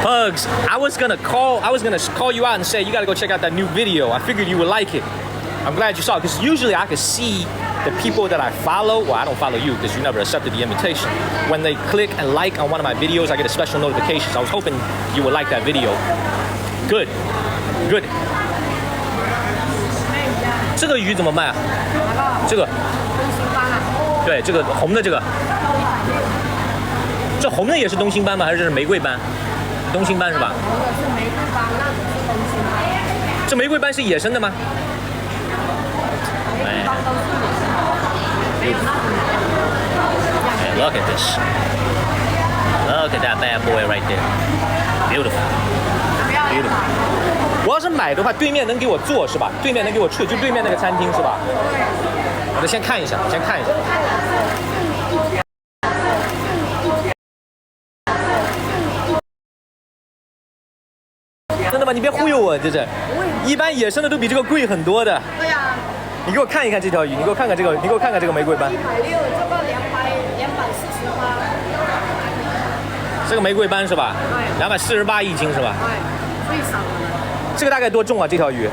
Speaker 1: Pugs, I was gonna call you out and say you gotta go check out that new video. I figured you would like it. I'm glad you saw it, because usually I could see the people that I follow. Well, I don't follow you because you never accepted the invitation. When they click and like on one of my videos, I get a special notification. So I was hoping you would like that video. Good. Good. 这个鱼怎么卖啊？这个。对，这个红的这个。这红的也是东星斑吗？还是这是玫瑰斑？东星斑是吧？红的是玫瑰斑，那只是东星斑。这玫瑰斑是野生的吗？玫瑰斑都是野生的。Hey, look at this. Look at that bad boy right there. Beautiful. 有点。我要是买的话，对面能给我做是吧？对面能给我出，就对面那个餐厅是吧？我得先看一下，先看一下。真的吗？你别忽悠我，这是。一般野生的都比这个贵很多的。
Speaker 2: 对呀。
Speaker 1: 你给我看一看这条鱼，你给我看看这个，你给我看看这个玫瑰斑。
Speaker 2: 160，这个248。
Speaker 1: 这个玫瑰斑是吧？248一斤是吧？
Speaker 2: 对，最少的。
Speaker 1: 这个大概多重啊？这条鱼？1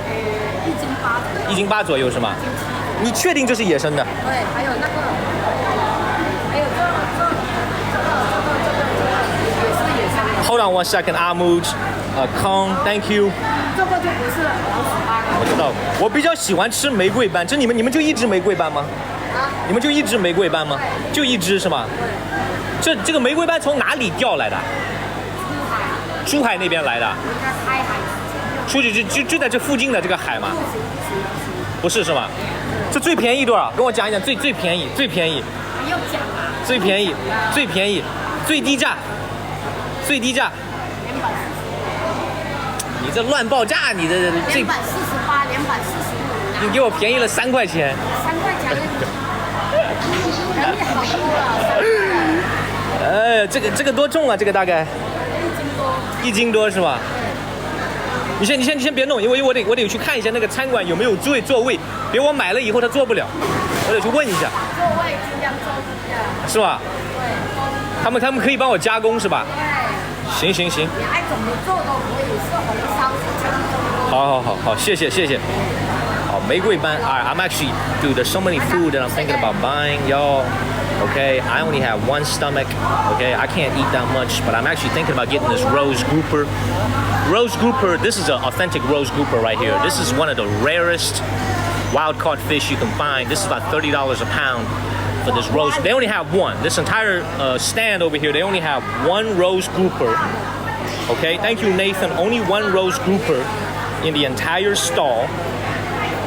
Speaker 2: 斤8。
Speaker 1: 1斤8左右是吗？你确定这是野生的？
Speaker 2: 对，还有那个，还有这也是野生的。
Speaker 1: Hold on 1 second, Ahmud, Kong, thank you.
Speaker 2: 这个就不是老鼠斑。
Speaker 1: 我知道，我比较喜欢吃玫瑰斑。这你们就一只玫瑰斑吗？
Speaker 2: 啊？
Speaker 1: 你们就一只玫瑰斑吗？就一只是吗？这个玫瑰斑从哪里调来的？珠海那边来的。
Speaker 2: 开海。
Speaker 1: 出去就在这附近的这个海吗？不是是吗？这最便宜多少？跟我讲一讲最便宜。
Speaker 2: 不要讲啊。
Speaker 1: 最便宜，最低价。
Speaker 2: 240。
Speaker 1: 你这乱报价，你这
Speaker 2: 248，245。
Speaker 1: 你给我便宜了3块钱。
Speaker 2: 3块钱。人也好多了。
Speaker 1: 这个多重啊？这个大概1斤多是吧？你先别弄，因为我得去看一下那个餐馆有没有座位，别我买了以后他做不了，我得去问一下。
Speaker 2: 座位尽量坐一下。
Speaker 1: 是吧？
Speaker 2: 对。
Speaker 1: 他们可以帮我加工是吧？
Speaker 2: 对。
Speaker 1: 行。
Speaker 2: 你爱怎么做都可以，是红烧是这样做。
Speaker 1: 好，谢谢。好，玫瑰斑。I'm actually, dude, there's so many food that I'm thinking about buying, y'all. Okay, I only have one stomach. Okay, I can't eat that much, but I'm actually thinking about getting this rose grouper. Rose grouper, this is an authentic rose grouper right here. This is one of the rarest wild-caught fish you can find. This is about $30 a pound for this rose. They only have one. This entire stand over here, they only have one rose grouper. Okay, thank you, Nathan. Only one rose grouper in the entire stall.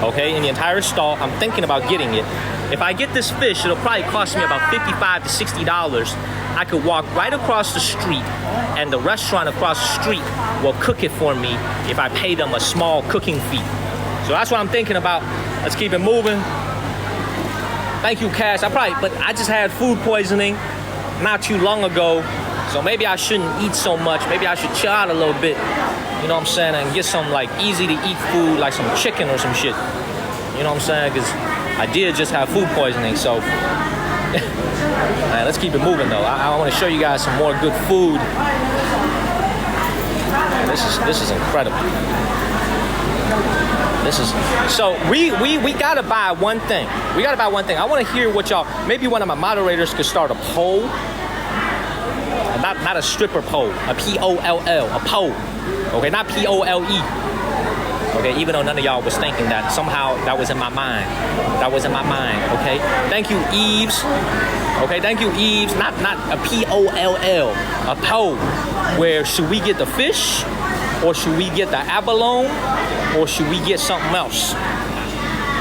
Speaker 1: Okay, in the entire stall. I'm thinking about getting it. If I get this fish, it'll probably cost me about $55 to $60. I could walk right across the street, and the restaurant across the street will cook it for me if I pay them a small cooking fee. So that's what I'm thinking about. Let's keep it moving. Thank you, Cash. But I just had food poisoning not too long ago, so maybe I shouldn't eat so much. Maybe I should chill out a little bit. You know what I'm saying? And get some like easy to eat food, like some chicken or some shit. You know what I'm saying? Because I did just have food poisoning, so. Alright, let's keep it moving though. I want to show you guys some more good food. This is incredible. So we gotta buy one thing. I want to hear what y'all. Maybe one of my moderators could start a poll. Not a stripper pole, a POLL, a pole. Okay, not POLE. Okay, even though none of y'all was thinking that, somehow that was in my mind. Okay, thank you, Eves. Okay, thank you, Eves. Not a POLL, a pole. Where should we get the fish, or should we get the abalone, or should we get something else?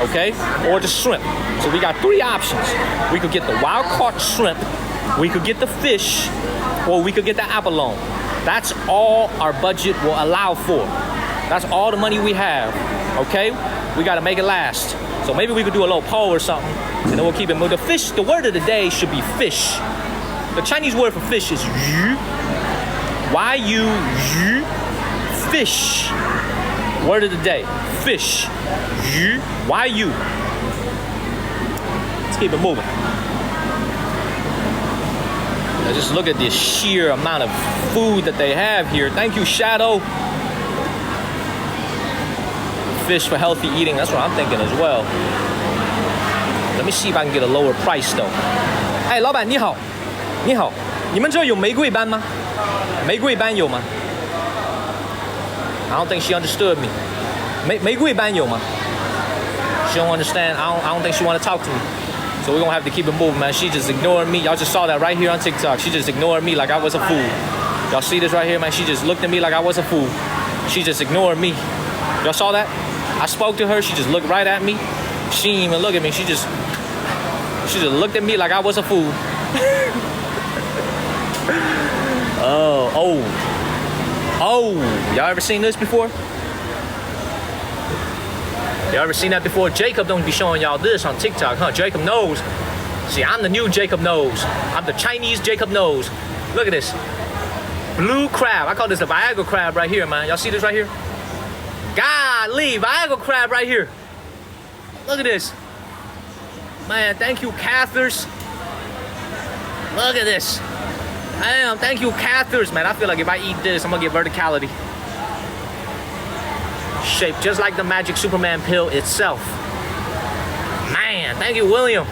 Speaker 1: Okay, or the shrimp. So we got 3 options. We could get the wild-caught shrimp, we could get the fish, or we could get the abalone. That's all our budget will allow for. That's all the money we have, okay? We gotta make it last. So maybe we could do a little poll or something, and then we'll keep it moving. The fish, the word of the day should be fish. The Chinese word for fish is yu. Y-U-Yu. Fish. Word of the day, fish. Yu. Y-U. Let's keep it moving. Now just look at the sheer amount of food that they have here. Thank you, Shadow. Fish for healthy eating. That's what I'm thinking as well. Let me see if I can get a lower price though. Hey, 老板你好，你好，你们这有玫瑰斑吗？玫瑰斑有吗？ I don't think she understood me. 玫瑰斑有吗？ She don't understand. I don't think she want to talk to me. So we're gonna have to keep it moving, man. She just ignored me. Y'all just saw that right here on TikTok. She just ignored me like I was a fool. Y'all see this right here, man? She just looked at me like I was a fool. She just ignored me. Y'all saw that? I spoke to her. She just looked right at me. She didn't even look at me. She just looked at me like I was a fool. Oh, y'all ever seen this before? Y'all ever seen that before? Jacob don't be showing y'all this on TikTok, huh? Jacob knows. See, I'm the new Jacob knows. I'm the Chinese Jacob knows. Look at this. Blue crab. I call this the Viagra crab right here, man. Y'all see this right here? Golly, Viagra crab right here. Look at this. Man, thank you, Cathers. Look at this. Damn, thank you, Cathers. Man, I feel like if I eat this, I'm gonna get verticality. Shaped just like the Magic Superman pill itself. Man, thank you, William.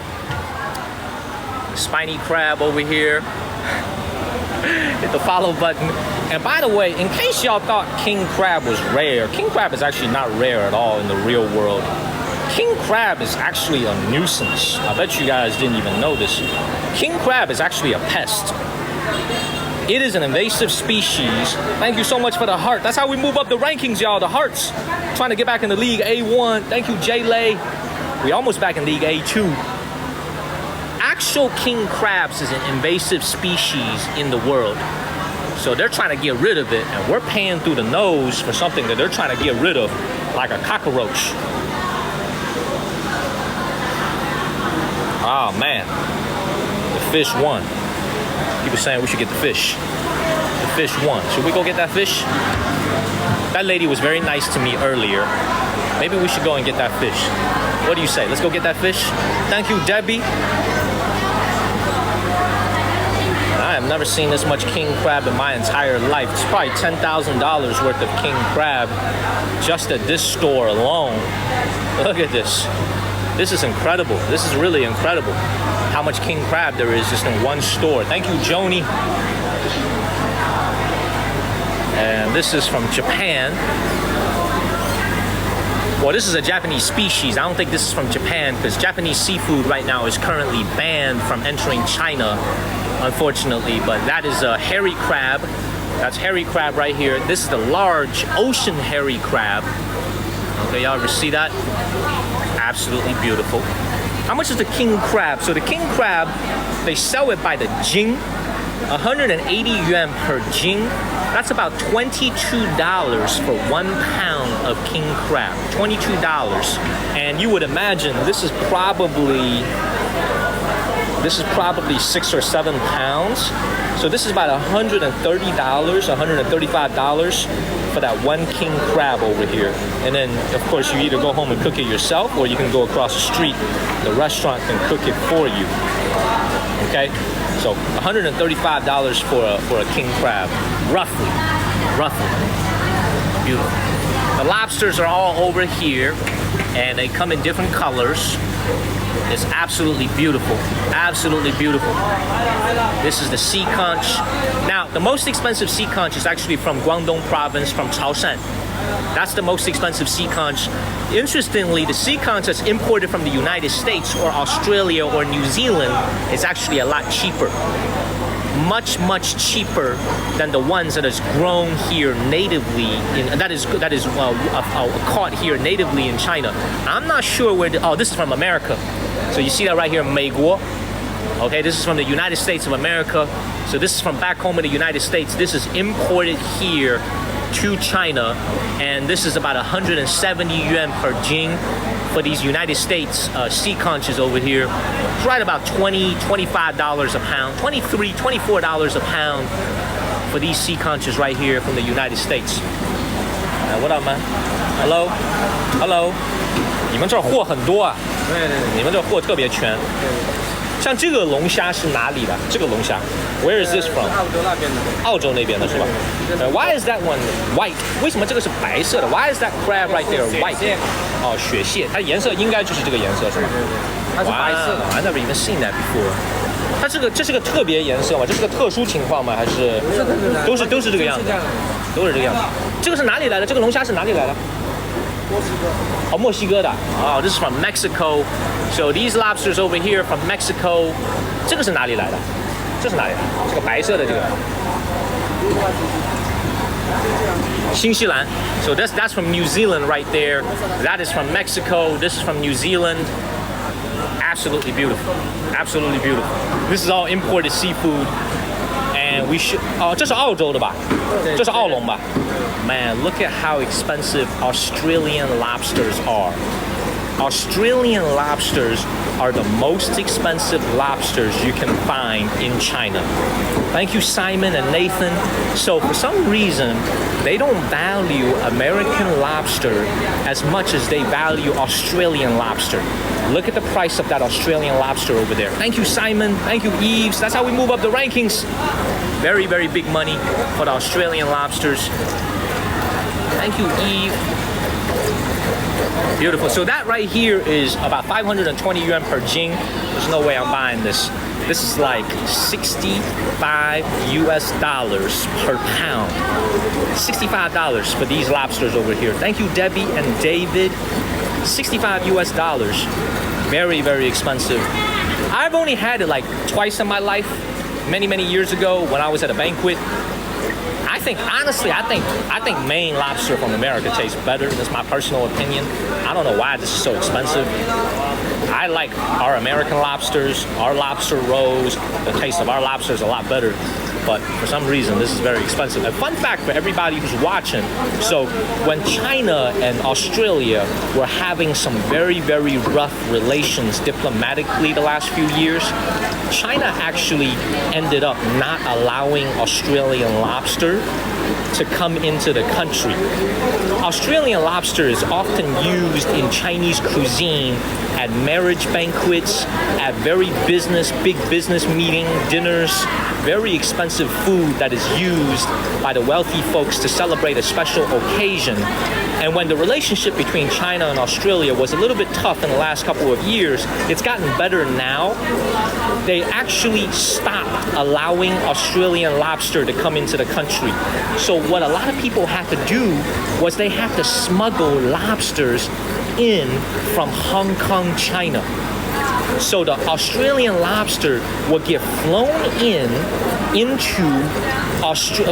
Speaker 1: Spiny crab over here. Hit the follow button. And by the way, in case y'all thought king crab was rare, king crab is actually not rare at all in the real world. King crab is actually a nuisance. I bet you guys didn't even know this. King crab is actually a pest. It is an invasive species. Thank you so much for the heart. That's how we move up the rankings, y'all. The hearts. Trying to get back in the League A1. Thank you, Jay-Lay. We almost back in League A2. Actual king crabs is an invasive species in the world. So they're trying to get rid of it, and we're paying through the nose for something that they're trying to get rid of, like a cockroach. Oh, man. The fish won. People saying we should get the fish. The fish won. Should we go get that fish? That lady was very nice to me earlier. Maybe we should go and get that fish. What do you say? Let's go get that fish? Thank you, Debbie. I have never seen this much king crab in my entire life. It's probably $10,000 worth of king crab just at this store alone. Look at this. This is incredible. This is really incredible. How much king crab there is just in one store. Thank you, Joni. And this is from Japan. Well, this is a Japanese species. I don't think this is from Japan because Japanese seafood right now is currently banned from entering China, unfortunately. But that is a hairy crab. That's hairy crab right here. This is the large ocean hairy crab. Okay, y'all ever see that? Absolutely beautiful. How much is the king crab? So the king crab, they sell it by the jing, 180 yuan per jing. That's about $22 for 1 pound of king crab. $22. And you would imagine this is probably 6 or 7 pounds. So this is about $130, $135 for that one king crab over here. And then, of course, you either go home and cook it yourself, or you can go across the street. The restaurant can cook it for you. Okay? So $135 for a king crab, roughly. Beautiful. The lobsters are all over here, and they come in different colors. It's absolutely beautiful. Absolutely beautiful. This is the sea conch. Now, the most expensive sea conch is actually from Guangdong province, from Chaoshan. That's the most expensive sea conch. Interestingly, the sea conch that's imported from the United States or Australia or New Zealand is actually a lot cheaper. Much cheaper than the ones that is grown here natively, that is caught here natively in China. I'm not sure where. Oh, this is from America. So you see that right here, 美国. Okay, this is from the United States of America. So this is from back home in the United States. This is imported here to China, and this is about 170 yuan per jing for these United States sea conches over here. It's right about $20, $25 a pound, $23, $24 a pound for these sea conches right here from the United States. What up, man? Hello? Hello? 你们这儿货很多啊？对，你们这儿货特别全。像这个龙虾是哪里的？这个龙虾 ，Where is this from？ 澳洲那边的。澳洲那边的是吧？Why is that one white？ 为什么这个是白色的 ？Why is that crab right there white？ 哦，雪蟹，它颜色应该就是这个颜色是吧？它是白色的。I never even seen that before。它这是个特别颜色吗？这是个特殊情况吗？还是都是这个样子？都是这个样子。这个是哪里来的？这个龙虾是哪里来的？哦，墨西哥的。哦， this is from Mexico. So these lobsters over here from Mexico. 这个是哪里来的？这是哪里来的？这个白色的这个。新西兰。So that's from New Zealand right there. That is from Mexico. This is from New Zealand. Absolutely beautiful. Absolutely beautiful. This is all imported seafood. And we should 这是澳洲的吧？这是澳龙吧？ Man, look at how expensive Australian lobsters are. Australian lobsters are the most expensive lobsters you can find in China. Thank you, Simon and Nathan. So for some reason, they don't value American lobster as much as they value Australian lobster. Look at the price of that Australian lobster over there. Thank you, Simon. Thank you, Eves. That's how we move up the rankings. Very, very big money for the Australian lobsters. Thank you, Eve. Beautiful. So that right here is about 520 yuan per jing. There's no way I'm buying this. This is like 65 US dollars per pound. $65 for these lobsters over here. Thank you, Debbie and David. 65 US dollars. Very, very expensive. I've only had it like twice in my life. Many, many years ago when I was at a banquet. I think Maine lobster from America tastes better. That's my personal opinion. I don't know why this is so expensive. I like our American lobsters, our lobster rolls. The taste of our lobster is a lot better. But for some reason, this is very expensive. A fun fact for everybody who's watching. So when China and Australia were having some very, very rough relations diplomatically the last few years, China actually ended up not allowing Australian lobster to come into the country. Australian lobster is often used in Chinese cuisine at marriage banquets, at very big business meeting, dinners, very expensive food that is used by the wealthy folks to celebrate a special occasion. And when the relationship between China and Australia was a little bit tough in the last couple of years, it's gotten better now. They actually stopped allowing Australian lobster to come into the country. So what a lot of people had to do was they had to smuggle lobsters in from Hong Kong, China. So the Australian lobster would get flown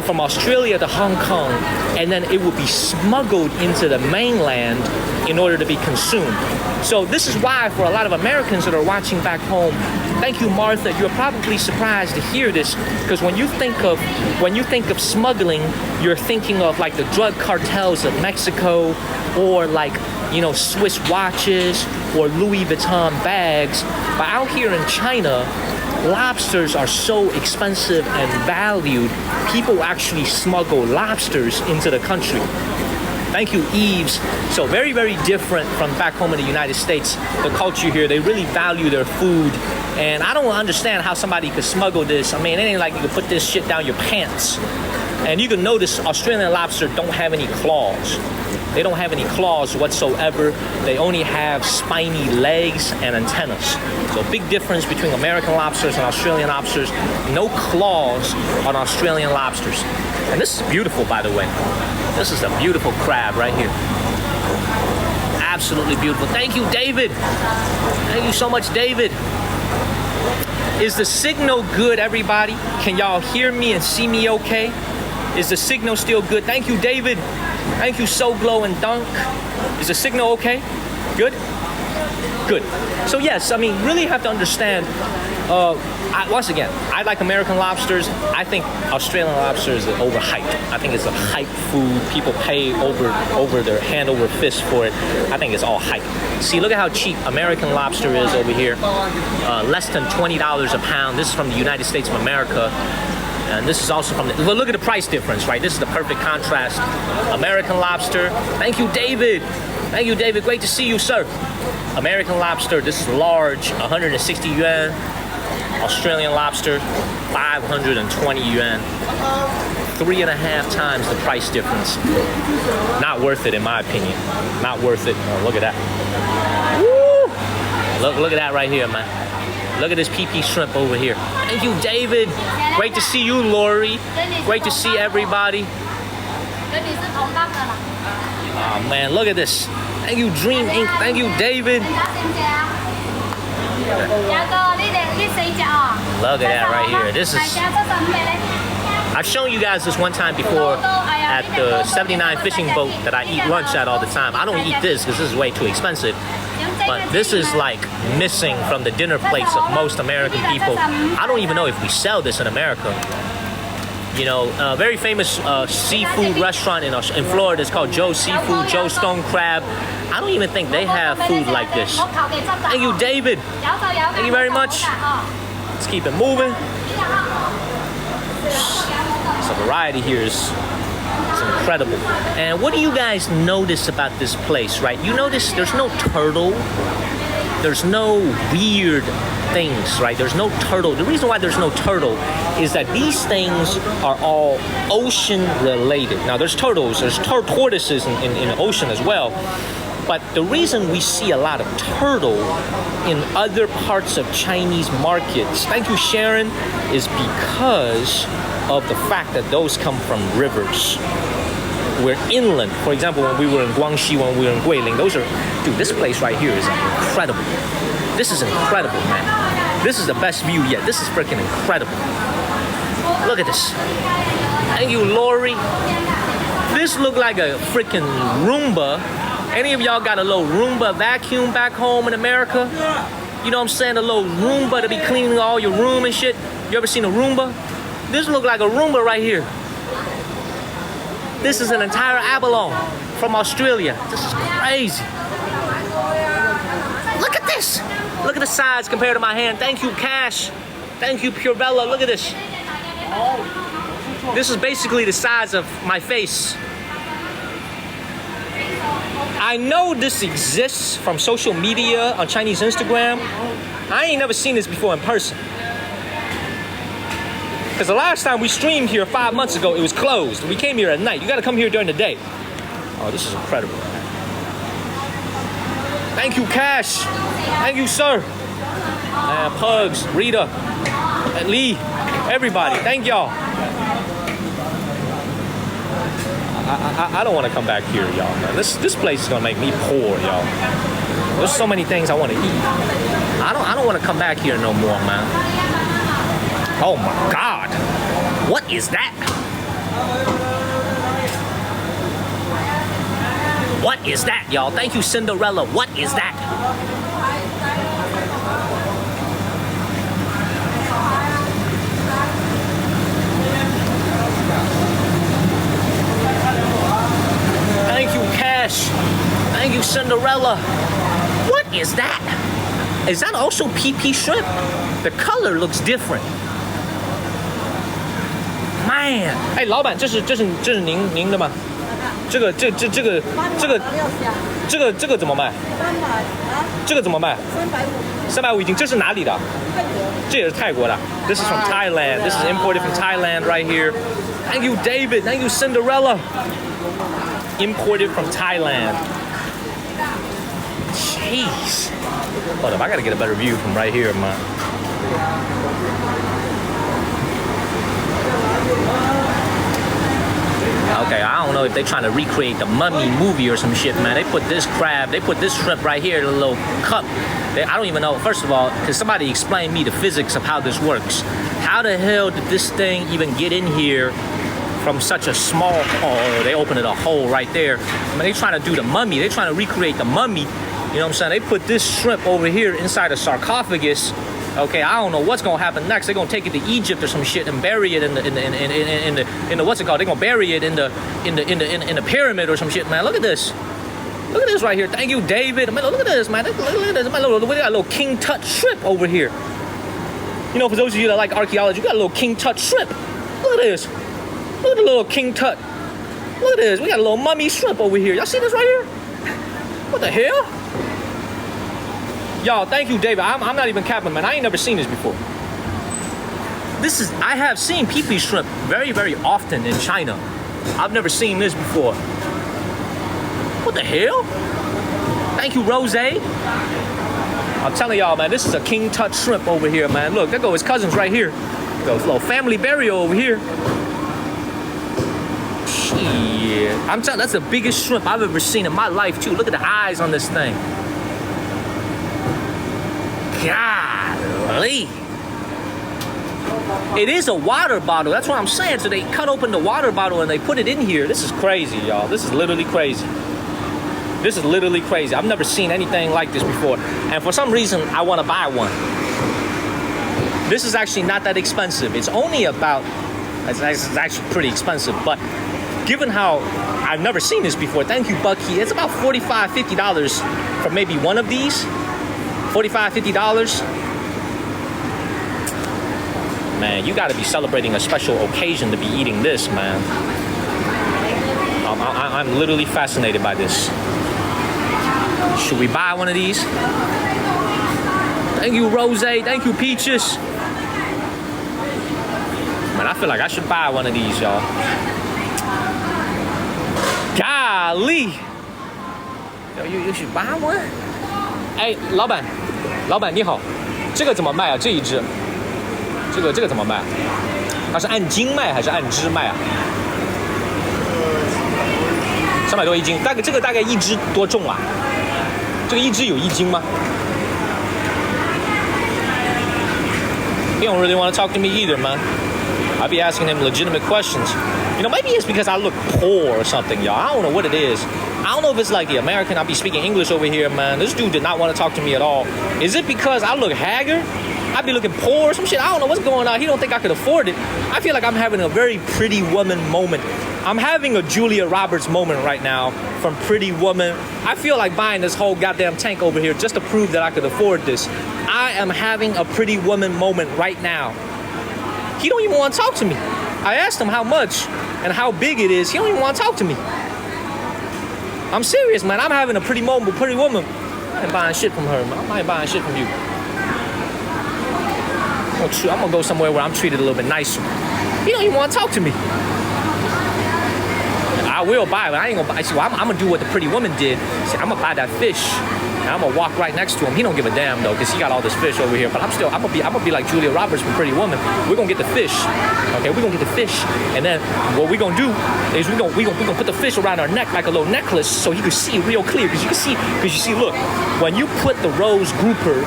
Speaker 1: from Australia to Hong Kong, and then it would be smuggled into the mainland in order to be consumed. So this is why for a lot of Americans that are watching back home, thank you, Martha, you're probably surprised to hear this, because when you think of smuggling, you're thinking of like the drug cartels of Mexico, or like, you know, Swiss watches or Louis Vuitton bags. But out here in China, lobsters are so expensive and valued, people actually smuggle lobsters into the country. Thank you, Eves. So very, very different from back home in the United States. The culture here, they really value their food. And I don't understand how somebody could smuggle this. I mean, it ain't like you could put this shit down your pants. And you can notice Australian lobster don't have any claws. They don't have any claws whatsoever. They only have spiny legs and antennas. So big difference between American lobsters and Australian lobsters. No claws on Australian lobsters. And this is beautiful, by the way. This is a beautiful crab right here. Absolutely beautiful. Thank you, David. Thank you so much, David. Is the signal good, everybody? Can y'all hear me and see me okay? Is the signal still good? Thank you, David. Thank you, So Glow and Dunk. Is the signal okay? Good? Good. So yes, I mean, really have to understand, once again, I like American lobsters. I think Australian lobster is overhyped. I think it's a hype food. People pay over their hand over fist for it. I think it's all hype. See, look at how cheap American lobster is over here. Less than $20 a pound. This is from the United States of America. And this is also from well, look at the price difference, right? This is the perfect contrast. American lobster. Thank you, David. Thank you, David. Great to see you, sir. American lobster, this is large, 160 yuan. Australian lobster, 520 yuan. 3.5 times the price difference. Not worth it, in my opinion. Not worth it. Oh, look at that. Woo! Look at that right here, man. Look at this PP shrimp over here. Thank you, David. Great to see you, Lori. Great to see everybody. Oh, man, look at this. Thank you, Dream Inc. Thank you, David. Look at that right here. This is... I've shown you guys this one time before at the 79 fishing boat that I eat lunch at all the time. I don't eat this because this is way too expensive. But this is like missing from the dinner plates of most American people. I don't even know if we sell this in America. You know, a very famous seafood restaurant in Florida is called Joe's Seafood, Joe's Stone Crab. I don't even think they have food like this. Thank you, David. Thank you very much. Let's keep it moving. So variety here is incredible. And what do you guys notice about this place, right? You notice there's no turtle. There's no weird things, right? There's no turtle. The reason why there's no turtle is that these things are all ocean related. Now there's turtles, there's tortoises in the ocean as well. But the reason we see a lot of turtle in other parts of Chinese markets, thank you Sharon, is because of the fact that those come from rivers. We're inland. For example, when we were in Guangxi, when we were in Guilin, dude, this place right here is incredible. This is incredible, man. This is the best view yet. This is freaking incredible. Look at this. Thank you, Lori. This look like a freaking Roomba. Any of y'all got a little Roomba vacuum back home in America? You know what I'm saying? A little Roomba to be cleaning all your room and shit. You ever seen a Roomba? This look like a Roomba right here. This is an entire abalone from Australia. This is crazy. Look at this. Look at the size compared to my hand. Thank you, Cash. Thank you, Pure Bella. Look at this. This is basically the size of my face. I know this exists from social media on Chinese Instagram. I ain't never seen this before in person. Because the last time we streamed here 5 months ago, it was closed. We came here at night. You gotta come here during the day. Oh, this is incredible. Thank you, Cash. Thank you, sir. Pugs, Rita, and Lee, everybody. Thank y'all. I don't want to come back here, y'all. Man. This place is gonna make me poor, y'all. There's so many things I want to eat. I don't want to come back here no more, man. Oh my God! What is that? What is that, y'all? Thank you, Cinderella. What is that? Thank you, Cash. Thank you, Cinderella. What is that? Is that also PP shrimp? The color looks different. Man， 哎，老板，这是您的吗？这个怎么卖？这个怎么卖？350已经，这是哪里的？这也是泰国的。This is from Thailand. This is imported from Thailand right here. Thank you, David. Thank you, Cinderella. Imported from Thailand. Jeez. Hold up, I gotta get a better view from right here, man. Okay, I don't know if they're trying to recreate the Mummy movie or some shit, man. They put this crab, they put this shrimp right here in a little cup. I don't even know, first of all, because somebody explained me the physics of how this works. How the hell did this thing even get in here from such a small, oh, they opened it a hole right there. I mean, they trying to do the mummy, they trying to recreate the mummy. You know what I'm saying? They put this shrimp over here inside a sarcophagus. Okay, I don't know what's gonna happen next. They're gonna take it to Egypt or some shit and bury it in the what's it called? They're gonna bury it in the pyramid or some shit, man. Look at this. Look at this right here. Thank you, David. I mean, look at this, man. Look at this. We got a little King Tut shrimp over here. You know, for those of you that like archaeology, we got a little King Tut shrimp. Look at this. Look at the little King Tut. Look at this. We got a little mummy shrimp over here. Y'all see this right here? What the hell? Y'all, thank you, David. I'm not even capping, man. I ain't never seen this before. I have seen pee-pee shrimp very, very often in China. I've never seen this before. What the hell? Thank you, Rose. I'm telling y'all, man, this is a King Tut shrimp over here, man. Look, there go his cousins right here. Goes a little family burial over here. Shit. I'm telling you, that's the biggest shrimp I've ever seen in my life, too. Look at the eyes on this thing. Golly. It is a water bottle. That's what I'm saying. So they cut open the water bottle and they put it in here. This is crazy, y'all. This is literally crazy. This is literally crazy. I've never seen anything like this before. And for some reason, I want to buy one. This is actually not that expensive. It's only about, It's actually pretty expensive, but given how I've never seen this before, thank you, Bucky. It's about $45, $50 for maybe one of these. $45, $50. Man, you gotta be celebrating a special occasion to be eating this, man. I'm literally fascinated by this. Should we buy one of these? Thank you, Rose. Thank you, Peaches. Man, I feel like I should buy one of these, y'all. Golly. Yo, you should buy one? 哎，老板你好，这个怎么卖啊？这一只，这个怎么卖？它是按斤卖还是按只卖啊？300多一斤，这个大概一只多重啊？这个一只有1斤吗？ He don't really want to talk to me either, man. I be asking him legitimate questions. You know, maybe it's because I look poor or something, y'all. I don't know what it is. I don't know if it's like the American. I be speaking English over here, man. This dude did not want to talk to me at all. Is it because I look haggard? I be looking poor or some shit. I don't know what's going on. He don't think I could afford it. I feel like I'm having a very Pretty Woman moment. I'm having a Julia Roberts moment right now from Pretty Woman. I feel like buying this whole goddamn tank over here just to prove that I could afford this. I am having a Pretty Woman moment right now. He don't even want to talk to me. I asked him how much and how big it is. He don't even want to talk to me. I'm serious, man. I'm having a Pretty Woman. I ain't buying shit from her, man. I ain't buying shit from you. I'm gonna go somewhere where I'm treated a little bit nicer. He don't even want to talk to me. I will buy it, but I ain't gonna buy. See, well, I'm gonna do what the Pretty Woman did. See, I'm gonna buy that fish, and I'm gonna walk right next to him. He don't give a damn though, cause he got all this fish over here. But I'm gonna be like Julia Roberts from Pretty Woman. We're gonna get the fish, okay? We're gonna get the fish, and then what we're gonna do is we're gonna put the fish around our neck like a little necklace, so you can see real clear. Cause you see, look, when you put the rose grouper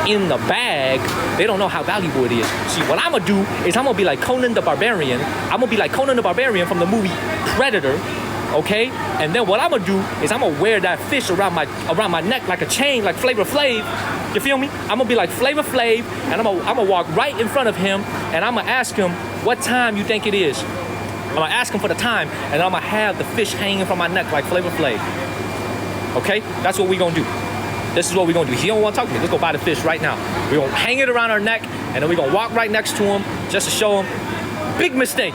Speaker 1: in the bag, they don't know how valuable it is. See, what I'm gonna do is I'm gonna be like Conan the Barbarian. I'm gonna be like Conan the Barbarian from the movie Predator, okay? And then what I'm gonna do is I'm gonna wear that fish around my neck like a chain, like Flavor Flav. You feel me? I'm gonna be like Flavor Flav, and I'm gonna walk right in front of him, and I'm gonna ask him what time you think it is. I'm gonna ask him for the time, and I'm gonna have the fish hanging from my neck like Flavor Flav. Okay? That's what we gonna do. This is what we're gonna do. He don't want to talk to me. Let's go buy the fish right now. We're gonna hang it around our neck, and then we're gonna walk right next to him just to show him. Big mistake.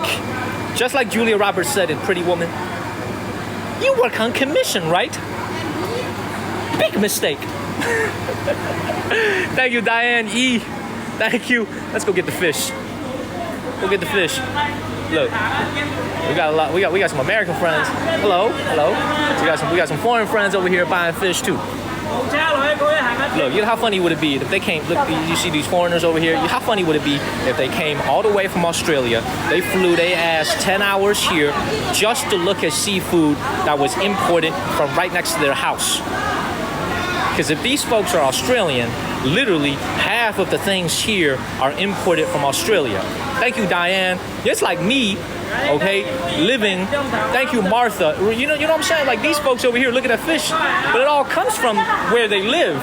Speaker 1: Just like Julia Roberts said in Pretty Woman. You work on commission, right? Big mistake. Thank you, Diane E. Thank you. Let's go get the fish. Go get the fish. Look, we got a lot. We got some American friends. Hello. We got some foreign friends over here buying fish too. Look, you know how funny would it be if they came? Look, you see these foreigners over here. How funny would it be if they came all the way from Australia? They flew their ass 10 hours here just to look at seafood that was imported from right next to their house. Because if these folks are Australian, literally half of the things here are imported from Australia. Thank you, Diane. It's like me, okay, living. Thank you, Martha. You know what I'm saying? Like these folks over here look at that fish, but it all comes from where they live.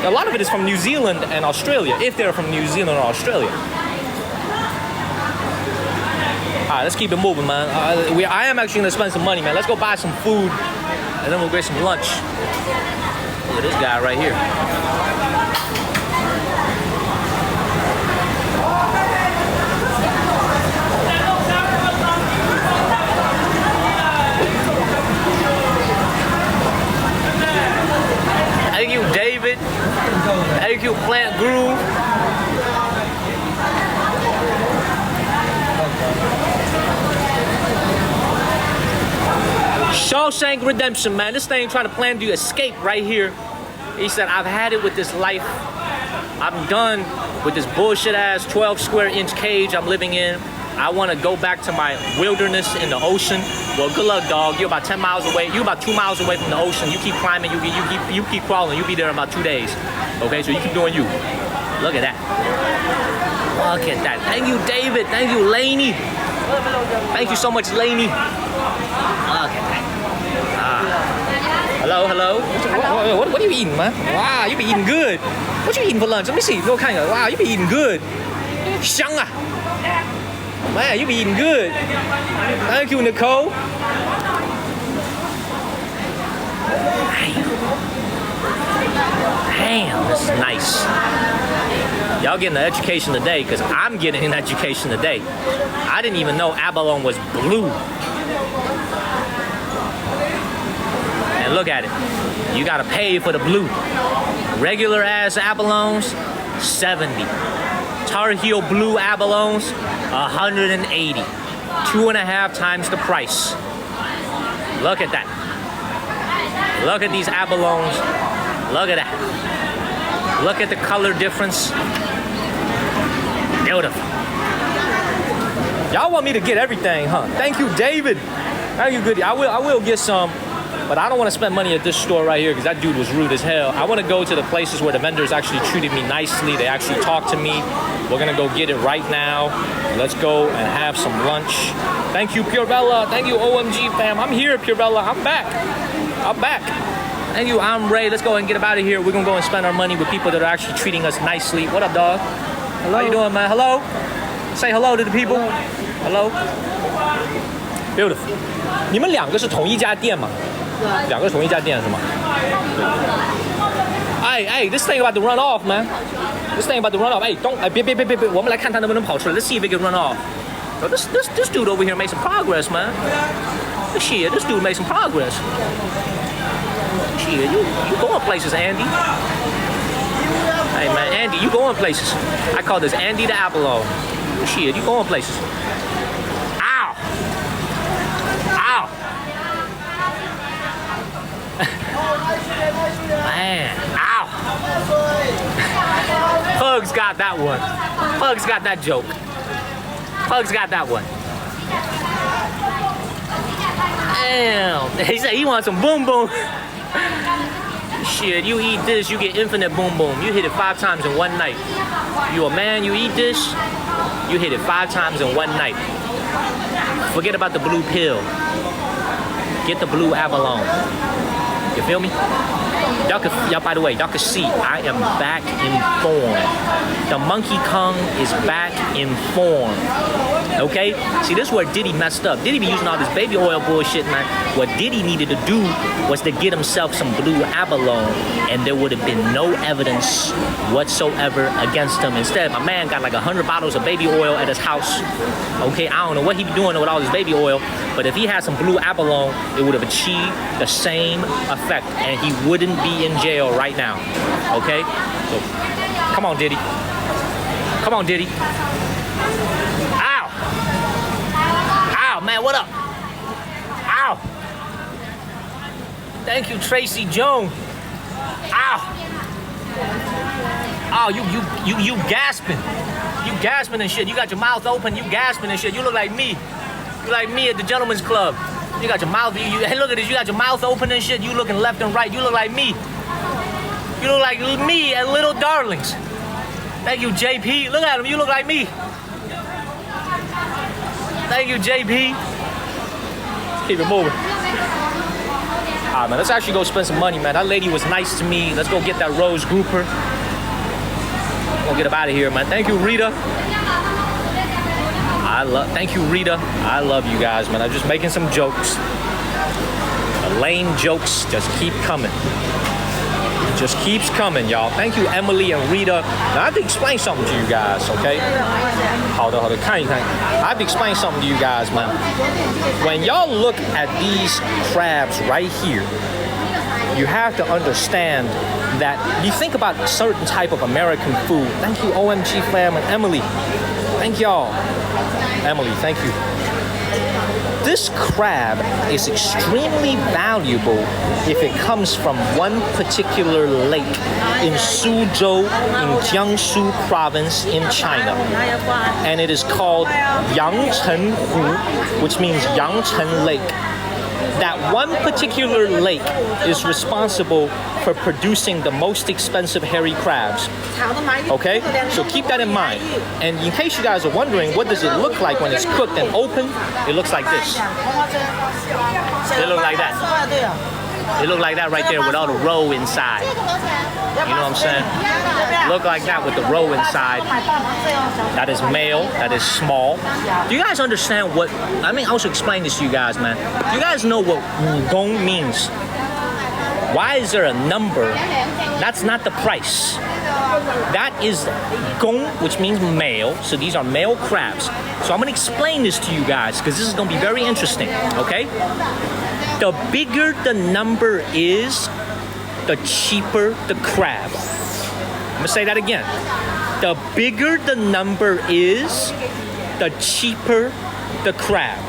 Speaker 1: A lot of it is from New Zealand and Australia, if they're from New Zealand or Australia. All right, let's keep it moving, man. I am actually gonna spend some money, man. Let's go buy some food, and then we'll get some lunch. Look at this guy right here. Thank you, David. Thank you, Plant Groove. Shawshank Redemption, man. This thing trying to plan to escape right here. He said, I've had it with this life. I'm done with this bullshit ass 12 square inch cage I'm living in. I want to go back to my wilderness in the ocean. Well, good luck, dog. You're about 10 miles away. You're about 2 miles away from the ocean. You keep climbing. You keep crawling. You'll be there in about 2 days. Okay, so you keep doing you. Look at that. Look at that. Thank you, David. Thank you, Laney. Thank you so much, Laney. Look at that. Hello. What are you eating, man? Wow, you be eating good. What you eating for lunch? Let me see. Wow, you be eating good. 香啊. Man, you be eating good. Thank you, Nicole. Damn, this is nice. Y'all getting an education today because I'm getting an education today. I didn't even know abalone was blue. And look at it. You gotta pay for the blue. Regular ass abalones, 70. Tar Heel blue abalones, 180. 2.5 times the price. Look at that. Look at these abalones. Look at that. Look at the color difference. Beautiful. Y'all want me to get everything, huh? Thank you, David. Thank you, Goody. I will get some, but I don't want to spend money at this store right here because that dude was rude as hell. I want to go to the places where the vendors actually treated me nicely. They actually talked to me. We're gonna go get it right now. Let's go and have some lunch. Thank you, Pure Bella. Thank you, OMG fam. I'm here, Pure Bella. I'm back. I'm back. Thank you, I'm Ray. Let's go and get up out of here. We're gonna go and spend our money with people that are actually treating us nicely. What up, dog? Hello. How you doing, man? Hello? Say hello to the people. Hello. Beautiful. 你们两个是同一家店吗？两个是同一家店是吗？ Hey, this thing about to run off, man. This thing about to run off. Hey, don't. 别，我们来看他能不能跑出来。Let's see if it can run off. Bro, this dude over here made some progress, man. Shit, this dude made some progress. Shit, you going places, Andy. Hey, man, Andy, you going places. I call this Andy the Abalone. Shit, you going places. Ow! Ow! Man, ow! Pugs got that one. Pugs got that joke. Pugs got that one. Damn. He said he wants some boom boom. Shit, you eat this, you get infinite boom boom. You hit it 5 times in one night. You a man, you eat this, you hit it 5 times in one night. Forget about the blue pill. Get the blue abalone. You feel me? Y'all, by the way, y'all can see I am back in form. The Monkey Kong is back in form. Okay? See, this is where Diddy messed up. Diddy be using all this baby oil bullshit, man. What Diddy needed to do was to get himself some blue abalone, and there would have been no evidence whatsoever against him. Instead, my man got like 100 bottles of baby oil at his house. Okay? I don't know what he be doing with all this baby oil, but if he had some blue abalone, it would have achieved the same effect, and he wouldn't be in jail right now. Okay? So, come on, Diddy. Come on, Diddy. Ow! Ow, man, what up? Ow! Thank you, Tracy Jones. Ow! Oh, you gasping. You gasping and shit. You got your mouth open, you gasping and shit. You look like me. You like me at the Gentleman's Club. You got your mouth, hey, look at this. You got your mouth open and shit. You looking left and right. You look like me. You look like me at Little Darlings. Thank you, JP. Look at him. You look like me. Thank you, JP. Keep it moving. All right, man. Let's actually go spend some money, man. That lady was nice to me. Let's go get that Rose Grouper. We'll get up out of here, man. Thank you, Rita. Thank you, Rita. I love you guys, man. I'm just making some jokes. The lame jokes just keep coming. Just keeps coming, y'all. Thank you, Emily and Rita. Now, I have to explain something to you guys, okay? I have to explain something to you guys, man. When y'all look at these crabs right here, you have to understand that you think about a certain type of American food. Thank you, OMG fam and Emily. Thank y'all. Emily, thank you. This crab is extremely valuable if it comes from one particular lake in Suzhou in Jiangsu province in China. And it is called Yangchen Hu, which means Yangchen Lake. That one particular lake is responsible for producing the most expensive hairy crabs. Okay? So keep that in mind. And in case you guys are wondering, what does it look like when it's cooked and open? It looks like this. It looks like that. It look like that right there with all the roe inside. You know what I'm saying? Look like that with the roe inside. That is male. That is small. Do you guys understand what? I mean, I'll explain this to you guys, man. Do you guys know what gong means? Why is there a number? That's not the price. That is gong, which means male. So these are male crabs. So I'm gonna explain this to you guys because this is gonna be very interesting. Okay? The bigger the number is, the cheaper the crab. I'm gonna say that again. The bigger the number is, the cheaper the crab.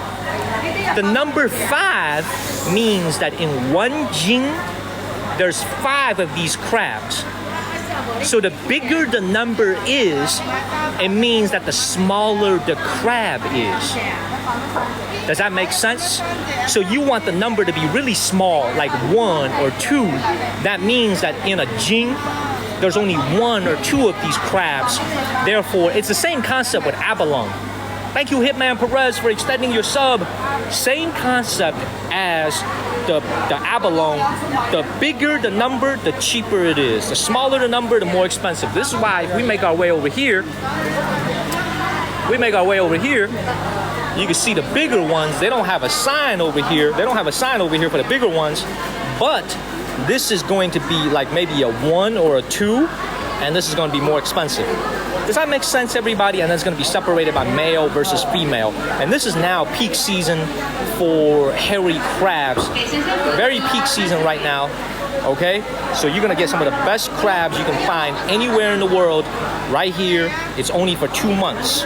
Speaker 1: The number 5 means that in one jing, there's 5 of these crabs. So the bigger the number is, it means that the smaller the crab is. Does that make sense? So you want the number to be really small, like 1 or 2. That means that in a jing, there's only 1 or 2 of these crabs. Therefore, it's the same concept with abalone. Thank you, Hitman Perez, for extending your sub. Same concept as the abalone. The bigger the number, the cheaper it is. The smaller the number, the more expensive. This is why if we make our way over here, you can see the bigger ones. They don't have a sign over here. They don't have a sign over here for the bigger ones. But this is going to be like maybe a 1 or a 2, and this is going to be more expensive. Does that make sense, everybody? And it's going to be separated by male versus female. And this is now peak season for hairy crabs. Very peak season right now. Okay? So you're going to get some of the best crabs you can find anywhere in the world right here. It's only for 2 months.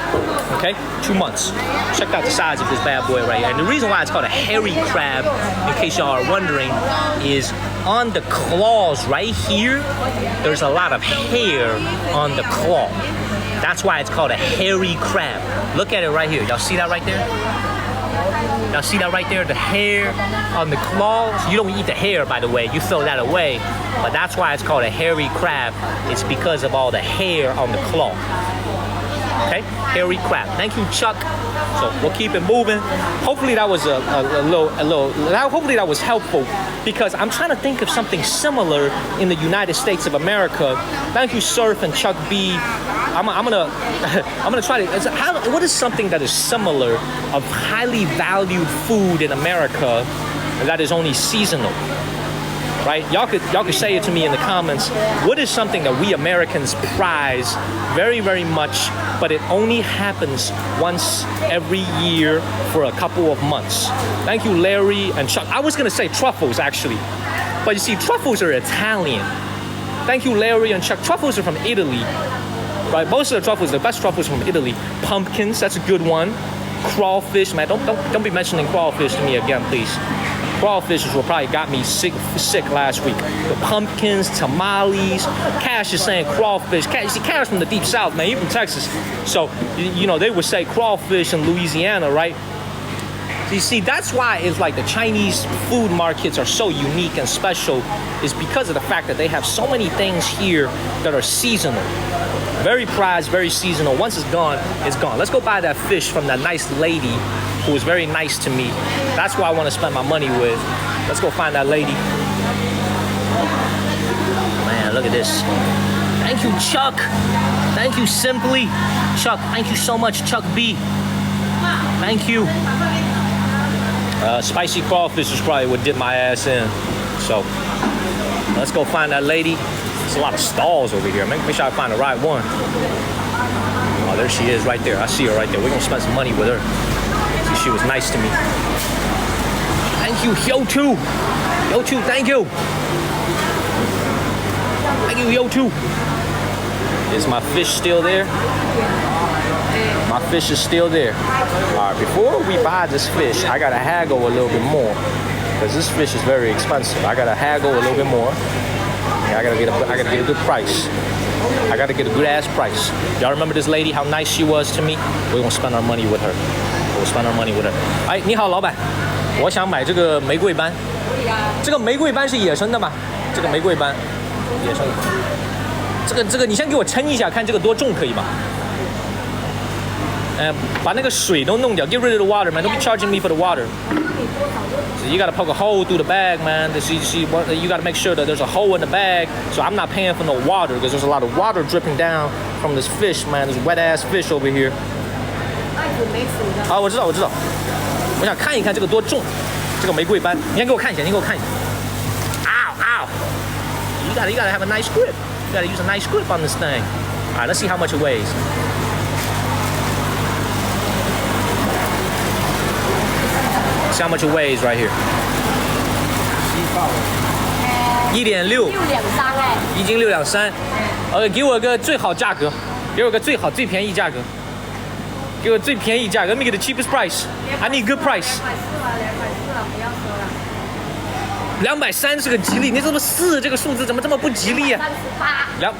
Speaker 1: Okay? 2 months. Check out the size of this bad boy right here. And the reason why it's called a hairy crab, in case y'all are wondering, is on the claws right here, there's a lot of hair on the claw. That's why it's called a hairy crab. Look at it right here. Y'all see that right there? Y'all see that right there? The hair on the claws. You don't eat the hair, by the way. You throw that away. But that's why it's called a hairy crab. It's because of all the hair on the claw. Okay? Hairy crab. Thank you, Chuck. So we'll keep it moving. Hopefully that was hopefully that was helpful, because I'm trying to think of something similar in the United States of America. Thank you, Surf and Chuck B. I'm gonna try to. What is something that is similar of highly valued food in America that is only seasonal? Right? Y'all could say it to me in the comments. What is something that we Americans prize very, very much, but it only happens once every year for a couple of months? Thank you, Larry and Chuck. I was gonna say truffles actually, but you see, truffles are Italian. Thank you, Larry and Chuck. Truffles are from Italy. Right? Most of the truffles, the best truffles from Italy. Pumpkins, that's a good one. Crawfish, man, don't be mentioning crawfish to me again, please. Crawfish is what probably got me sick last week. The pumpkins, tamales. Cash is saying crawfish. You see, Cash from the deep south, man. You from Texas, so you know they would say crawfish in Louisiana, right? You see, that's why it's like the Chinese food markets are so unique and special, is because of the fact that they have so many things here that are seasonal. Very prized, very seasonal. Once it's gone, it's gone. Let's go buy that fish from that nice lady who was very nice to me. That's who I want to spend my money with. Let's go find that lady. Man, look at this. Thank you, Chuck. Thank you, Simply. Chuck, thank you so much, Chuck B. Thank you. Spicy crawfish is probably what did my ass in. So, let's go find that lady. There's a lot of stalls over here. Make sure I find the right one. Oh, there she is right there. I see her right there. We're going to spend some money with her. See, she was nice to me. Thank you, Yo2. Yo2, thank you. Thank you, Yo2. Is my fish still there? My fish is still there. All right, before we buy this fish, I gotta haggle a little bit more, because this fish is very expensive. I gotta haggle a little bit more. Yeah, I gotta get a good price. I gotta get a good ass price. Y'all remember this lady? How nice she was to me? We're gonna spend our money with her. We'll spend our money with her. 哎，你好，老板，我想买这个玫瑰斑。这个玫瑰斑是野生的吗？这个玫瑰斑，野生的。这个，你先给我称一下，看这个多重可以吗？把那个水都弄掉 ，get rid of the water, man. Don't be charging me for the water. So you gotta poke a hole through the bag, man. You gotta make sure that there's a hole in the bag, so I'm not paying for no water because there's a lot of water dripping down from this fish, man. This wet ass fish over here. 啊，我知道。我想看一看这个多重，这个玫瑰斑。你先给我看一下，Ow! You gotta have a nice grip. You gotta use a nice grip on this thing. All right, let's see how much it weighs. See how much it weighs right here. 1.6，6两三哎，一斤6两3。OK， 给我个最好价格，给我个最便宜价格，给我最便宜价格。Let me get the cheapest price. I need good price. 240了，不要说了。230是个吉利，你怎么4这个数字怎么这么不吉利啊？238。238，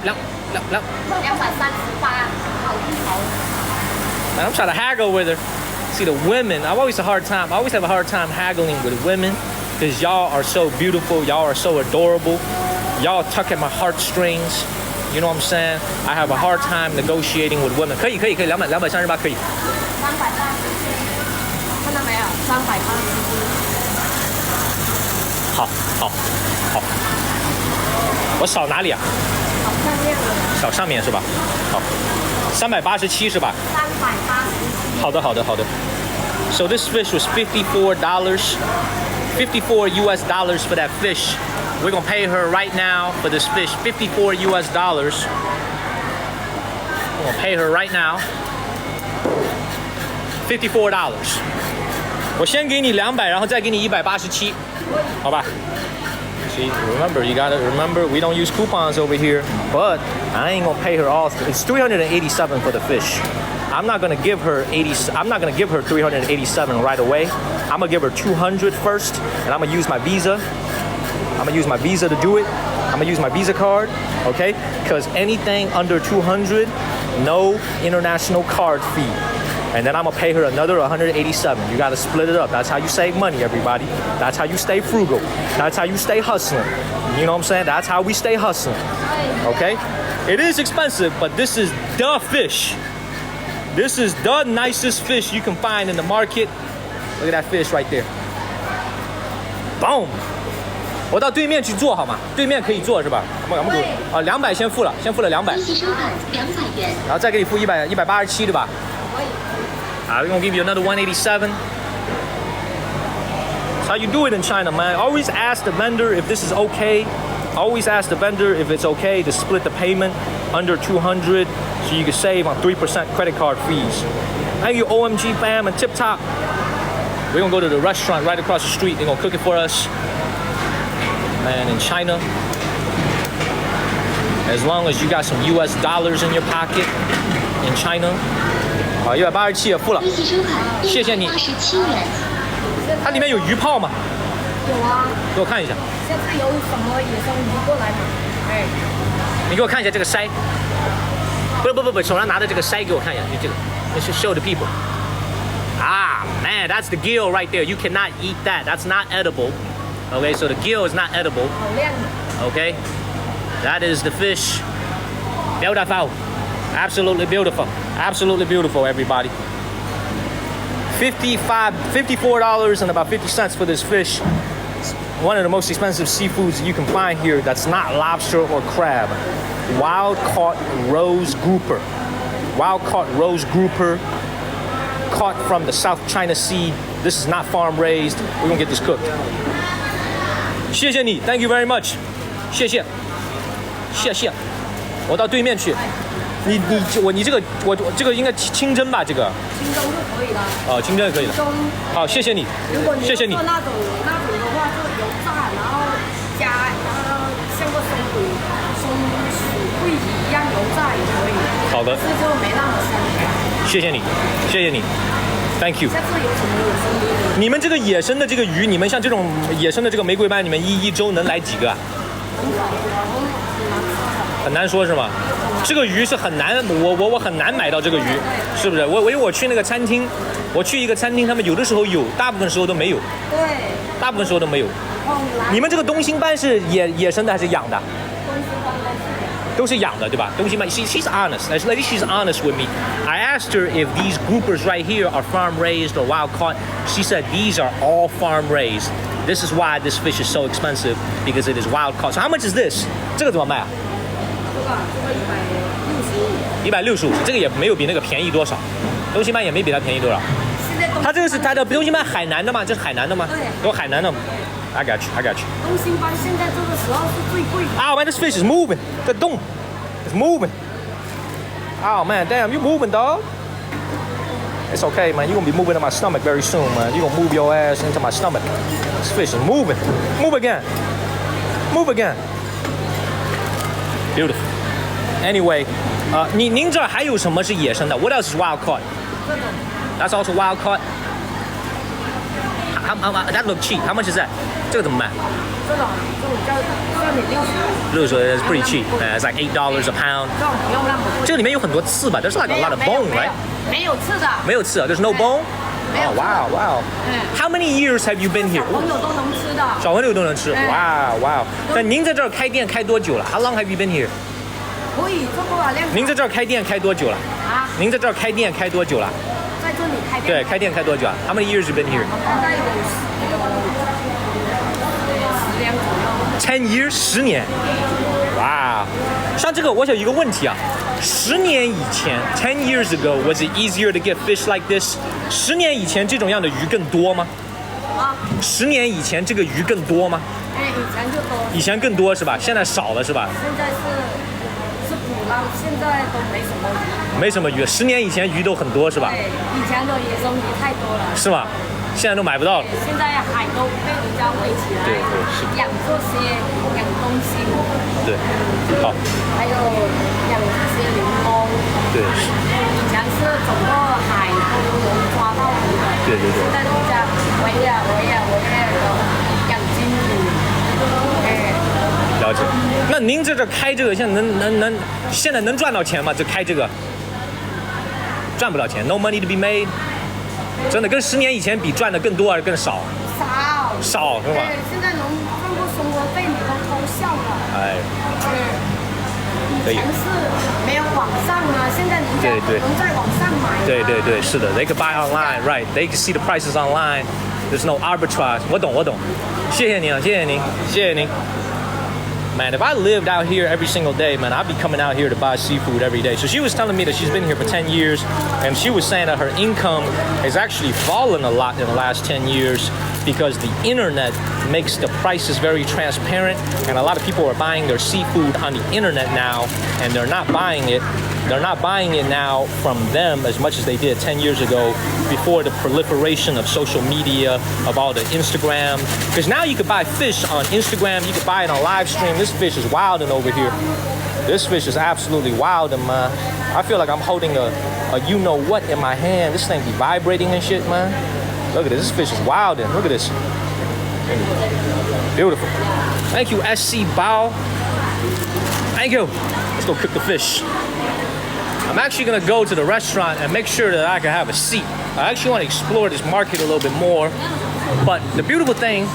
Speaker 1: 好一毫。And I'm trying to haggle with her. See the women, I always have a hard time haggling with women because y'all are so beautiful, y'all are so adorable, y'all tug at my heartstrings. You know what I'm saying? I have a hard time negotiating with women. 可以，238可以。380，看到没有？380。好，我扫哪里啊？扫上面是吧？好，387是吧？387。好的。So this fish was $54, $54 US for that fish. We're gonna pay her right now for this fish, $54 US. We're gonna pay her right now, $54. 我先给你200，然后再给你187，好吧？ See, remember, you gotta remember, we don't use coupons over here, but I ain't gonna pay her all. It's $387 for the fish. I'm not gonna give her 387 right away. I'm gonna give her $200 first, and I'm gonna use my Visa. I'm gonna use my Visa to do it. I'm gonna use my Visa card, okay? Because anything under $200, no international card fee. And then I'm gonna pay her another $187. You gotta split it up. That's how you save money, everybody. That's how you stay frugal. That's how you stay hustling. You know what I'm saying? That's how we stay hustling. Okay? It is expensive, but this is the fish. This is the nicest fish you can find in the market. Look at that fish right there. Boom. 我到对面去做好吗？对面可以做是吧？我们啊，200先付了200。然后再给你付187对吧？We're gonna give you another 187. That's how you do it in China, man. Always ask the vendor if this is okay. Always ask the vendor if it's okay to split the payment under $200 so you can save on 3% credit card fees. Thank you, OMG fam and Tip Top. We're gonna go to the restaurant right across the street. They're gonna cook it for us. Man, in China, as long as you got some US dollars in your pocket in China. 好，187付了，谢谢你。它里面有鱼泡吗？有啊。给我看一下。下次有什么野生鱼过来吗？哎。你给我看一下这个鳃。不，手上拿的这个鳃给我看一下，就这个。Let's just show the people. Ah, man, that's the gill right there. You cannot eat that. That's not edible. Okay, so the gill is not edible. Okay, that is the fish. Beautiful. Absolutely beautiful. Absolutely beautiful, everybody. $54 and about 50 cents for this fish. It's one of the most expensive seafoods you can find here that's not lobster or crab. Wild caught rose grouper. Wild caught rose grouper caught from the South China Sea. This is not farm raised. We're gonna get this cooked. 谢谢你 ，Thank you very much. 谢谢。我到对面去。你这个这个应该清蒸吧？这个清蒸就可以了。哦，清蒸就可以了。好，谢谢你。谢谢你。那种的话就油炸，然后加像个松鼠桂鱼一样油炸也可以。好的。这就没那么香。谢谢你，Thank you。下次有什么野生鱼？你们这个野生的这个鱼，你们像这种野生的这个玫瑰斑，你们一周能来几个啊？很难说是吗？这个鱼是很难，我很难买到这个鱼，是不是？因为我去那个餐厅，我去一个餐厅，他们有的时候有，大部分时候都没有。对，大部分时候都没有。你们这个东星斑是野生的还是养的？东星斑都是养的，对吧？东西卖 she's honest. This lady, she's honest with me. I asked her if these groupers right here are farm raised or wild caught. She said these are all farm raised. This is why this fish is so expensive because it is wild caught. So how much is this? 这个怎么卖啊？这个165，这个也没有比那个便宜多少，东西卖也没比它便宜多少。它这个是它的东西卖海南的吗？这是海南的吗？
Speaker 2: 对，
Speaker 1: 都海南的。I got you.
Speaker 2: 东星斑现在这个时候是最贵的。
Speaker 1: Oh man, this fish is moving. 在动 It's moving. Oh man, damn, you moving, dog. It's okay, man. You're gonna be moving in my stomach very soon, man. You're gonna move your ass into my stomach. This fish is moving. Move again. Move again. Beautiful. Anyway, 您这儿还有什么是野生的？ What else is wild caught? That's also wild caught. That look cheap. How much is that? 这个怎么卖？
Speaker 2: 这种叫你60。
Speaker 1: It's pretty cheap. It's like $8 a pound.
Speaker 2: 这种不用那么贵。
Speaker 1: 这里面有很多刺吧？ There's like a lot of bone, right?
Speaker 2: 没有刺的。
Speaker 1: 没有刺啊 ？There's no bone?
Speaker 2: 没有
Speaker 1: Oh, wow. How many years have you been here?
Speaker 2: 小朋友都能吃的。
Speaker 1: 小朋友都能吃。Wow. 那您在这儿开店开多久了？ How long have you been here?
Speaker 2: 可以，这多少量？
Speaker 1: 您在这儿开店开多久了？
Speaker 2: 啊？
Speaker 1: 您在这儿开店开多久了？
Speaker 2: 在这里开店。
Speaker 1: 对，开店开多久啊 ？How many years you been here?
Speaker 2: 大概有10年左右。
Speaker 1: 10 years, 10年。哇，像这个，我有一个问题啊。10年以前 ，10 years ago, was it easier to get fish like this? 10年以前这种样的鱼更多吗
Speaker 2: 啊
Speaker 1: ？10年以前这个鱼更多吗？
Speaker 2: 以前就多。
Speaker 1: 以前更多是吧？现在少了是吧？
Speaker 2: 现在是捕捞，现在都没什么鱼。
Speaker 1: 没什么鱼，10年以前鱼都很多是吧？
Speaker 2: 对，以前的野生鱼太多了。
Speaker 1: 是吗？现在都买不到了。
Speaker 2: 现在海都被人家围起来，
Speaker 1: 对是
Speaker 2: 养这些养东西，
Speaker 1: 对，好，
Speaker 2: 还有养这些柠檬。
Speaker 1: 对，
Speaker 2: 以前是整个海都能抓到鱼的，
Speaker 1: 对。
Speaker 2: 现在人家围养金鱼，
Speaker 1: 了解。那您在这开这个，现在现在能赚到钱吗？这开这个赚不了钱 ，no money to be made。真的跟10年以前比赚的更多还是更少？少是吧？
Speaker 2: 对，现在能赚过生活费你都偷笑了。
Speaker 1: 哎，
Speaker 2: 以前是没有网上啊，现在人家能在网上买。
Speaker 1: 对，是的 ，they could buy online, right? They can see the prices online. There's no arbitrage. 我懂。谢谢您。Man, if I lived out here every single day, man, I'd be coming out here to buy seafood every day. So she was telling me that she's been here for 10 years, and she was saying that her income has actually fallen a lot in the last 10 years because the internet makes the prices very transparent, and a lot of people are buying their seafood on the internet now, and they're not buying it now from them as much as they did 10 years ago before the proliferation of social media, of all the Instagram. Because now you could buy fish on Instagram, you could buy it on live stream. This fish is wilding over here. This fish is absolutely wilding, man. I feel like I'm holding a you-know-what in my hand. This thing be vibrating and shit, man. Look at this. This fish is wilding. Look at this. Beautiful. Thank you, SC Bao. Thank you. Let's go cook the fish. I'm actually gonna go to the restaurant and make sure that I can have a seat. I actually want to explore this market a little bit more. But the beautiful thing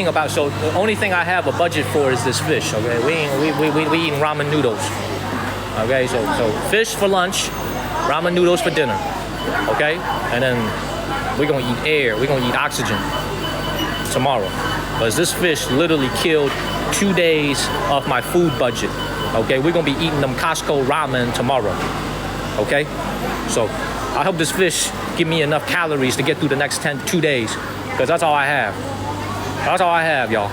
Speaker 1: about, so the only thing I have a budget for is this fish. Okay, we eating ramen noodles. Okay, so fish for lunch, ramen noodles for dinner. Okay, and then we're gonna eat air. We're gonna eat oxygen tomorrow, because this fish literally killed 2 days of my food budget. Okay, we're gonna be eating them Costco ramen tomorrow. Okay, so I hope this fish give me enough calories to get through the next 2 days, because that's all I have. That's all I have, y'all.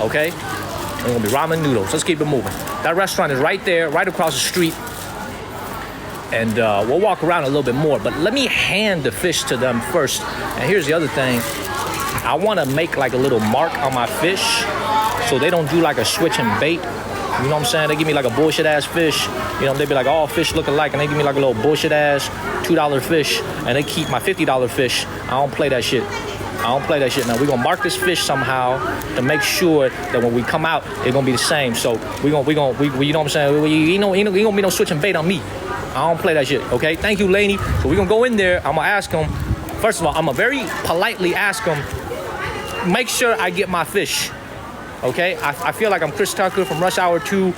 Speaker 1: Okay, it's gonna be ramen noodles. Let's keep it moving. That restaurant is right there, right across the street. And we'll walk around a little bit more, but let me hand the fish to them first. And here's the other thing. I want to make like a little mark on my fish so they don't do like a switch and bait. You know what I'm saying? They give me like a bullshit ass fish. You know, they be like, all fish look alike, and they give me like a little bullshit ass $2 fish, and they keep my $50 fish. I don't play that shit. Now we're gonna mark this fish somehow to make sure that when we come out, it's gonna be the same. So we you know what I'm saying? You know, ain't gonna be no switch and bait on me. I don't play that shit, okay? Thank you, lady. So we're gonna go in there. I'm gonna ask him. First of all, I'm gonna very politely ask him, make sure I get my fish. Okay, I feel like I'm Chris Tucker from Rush Hour 2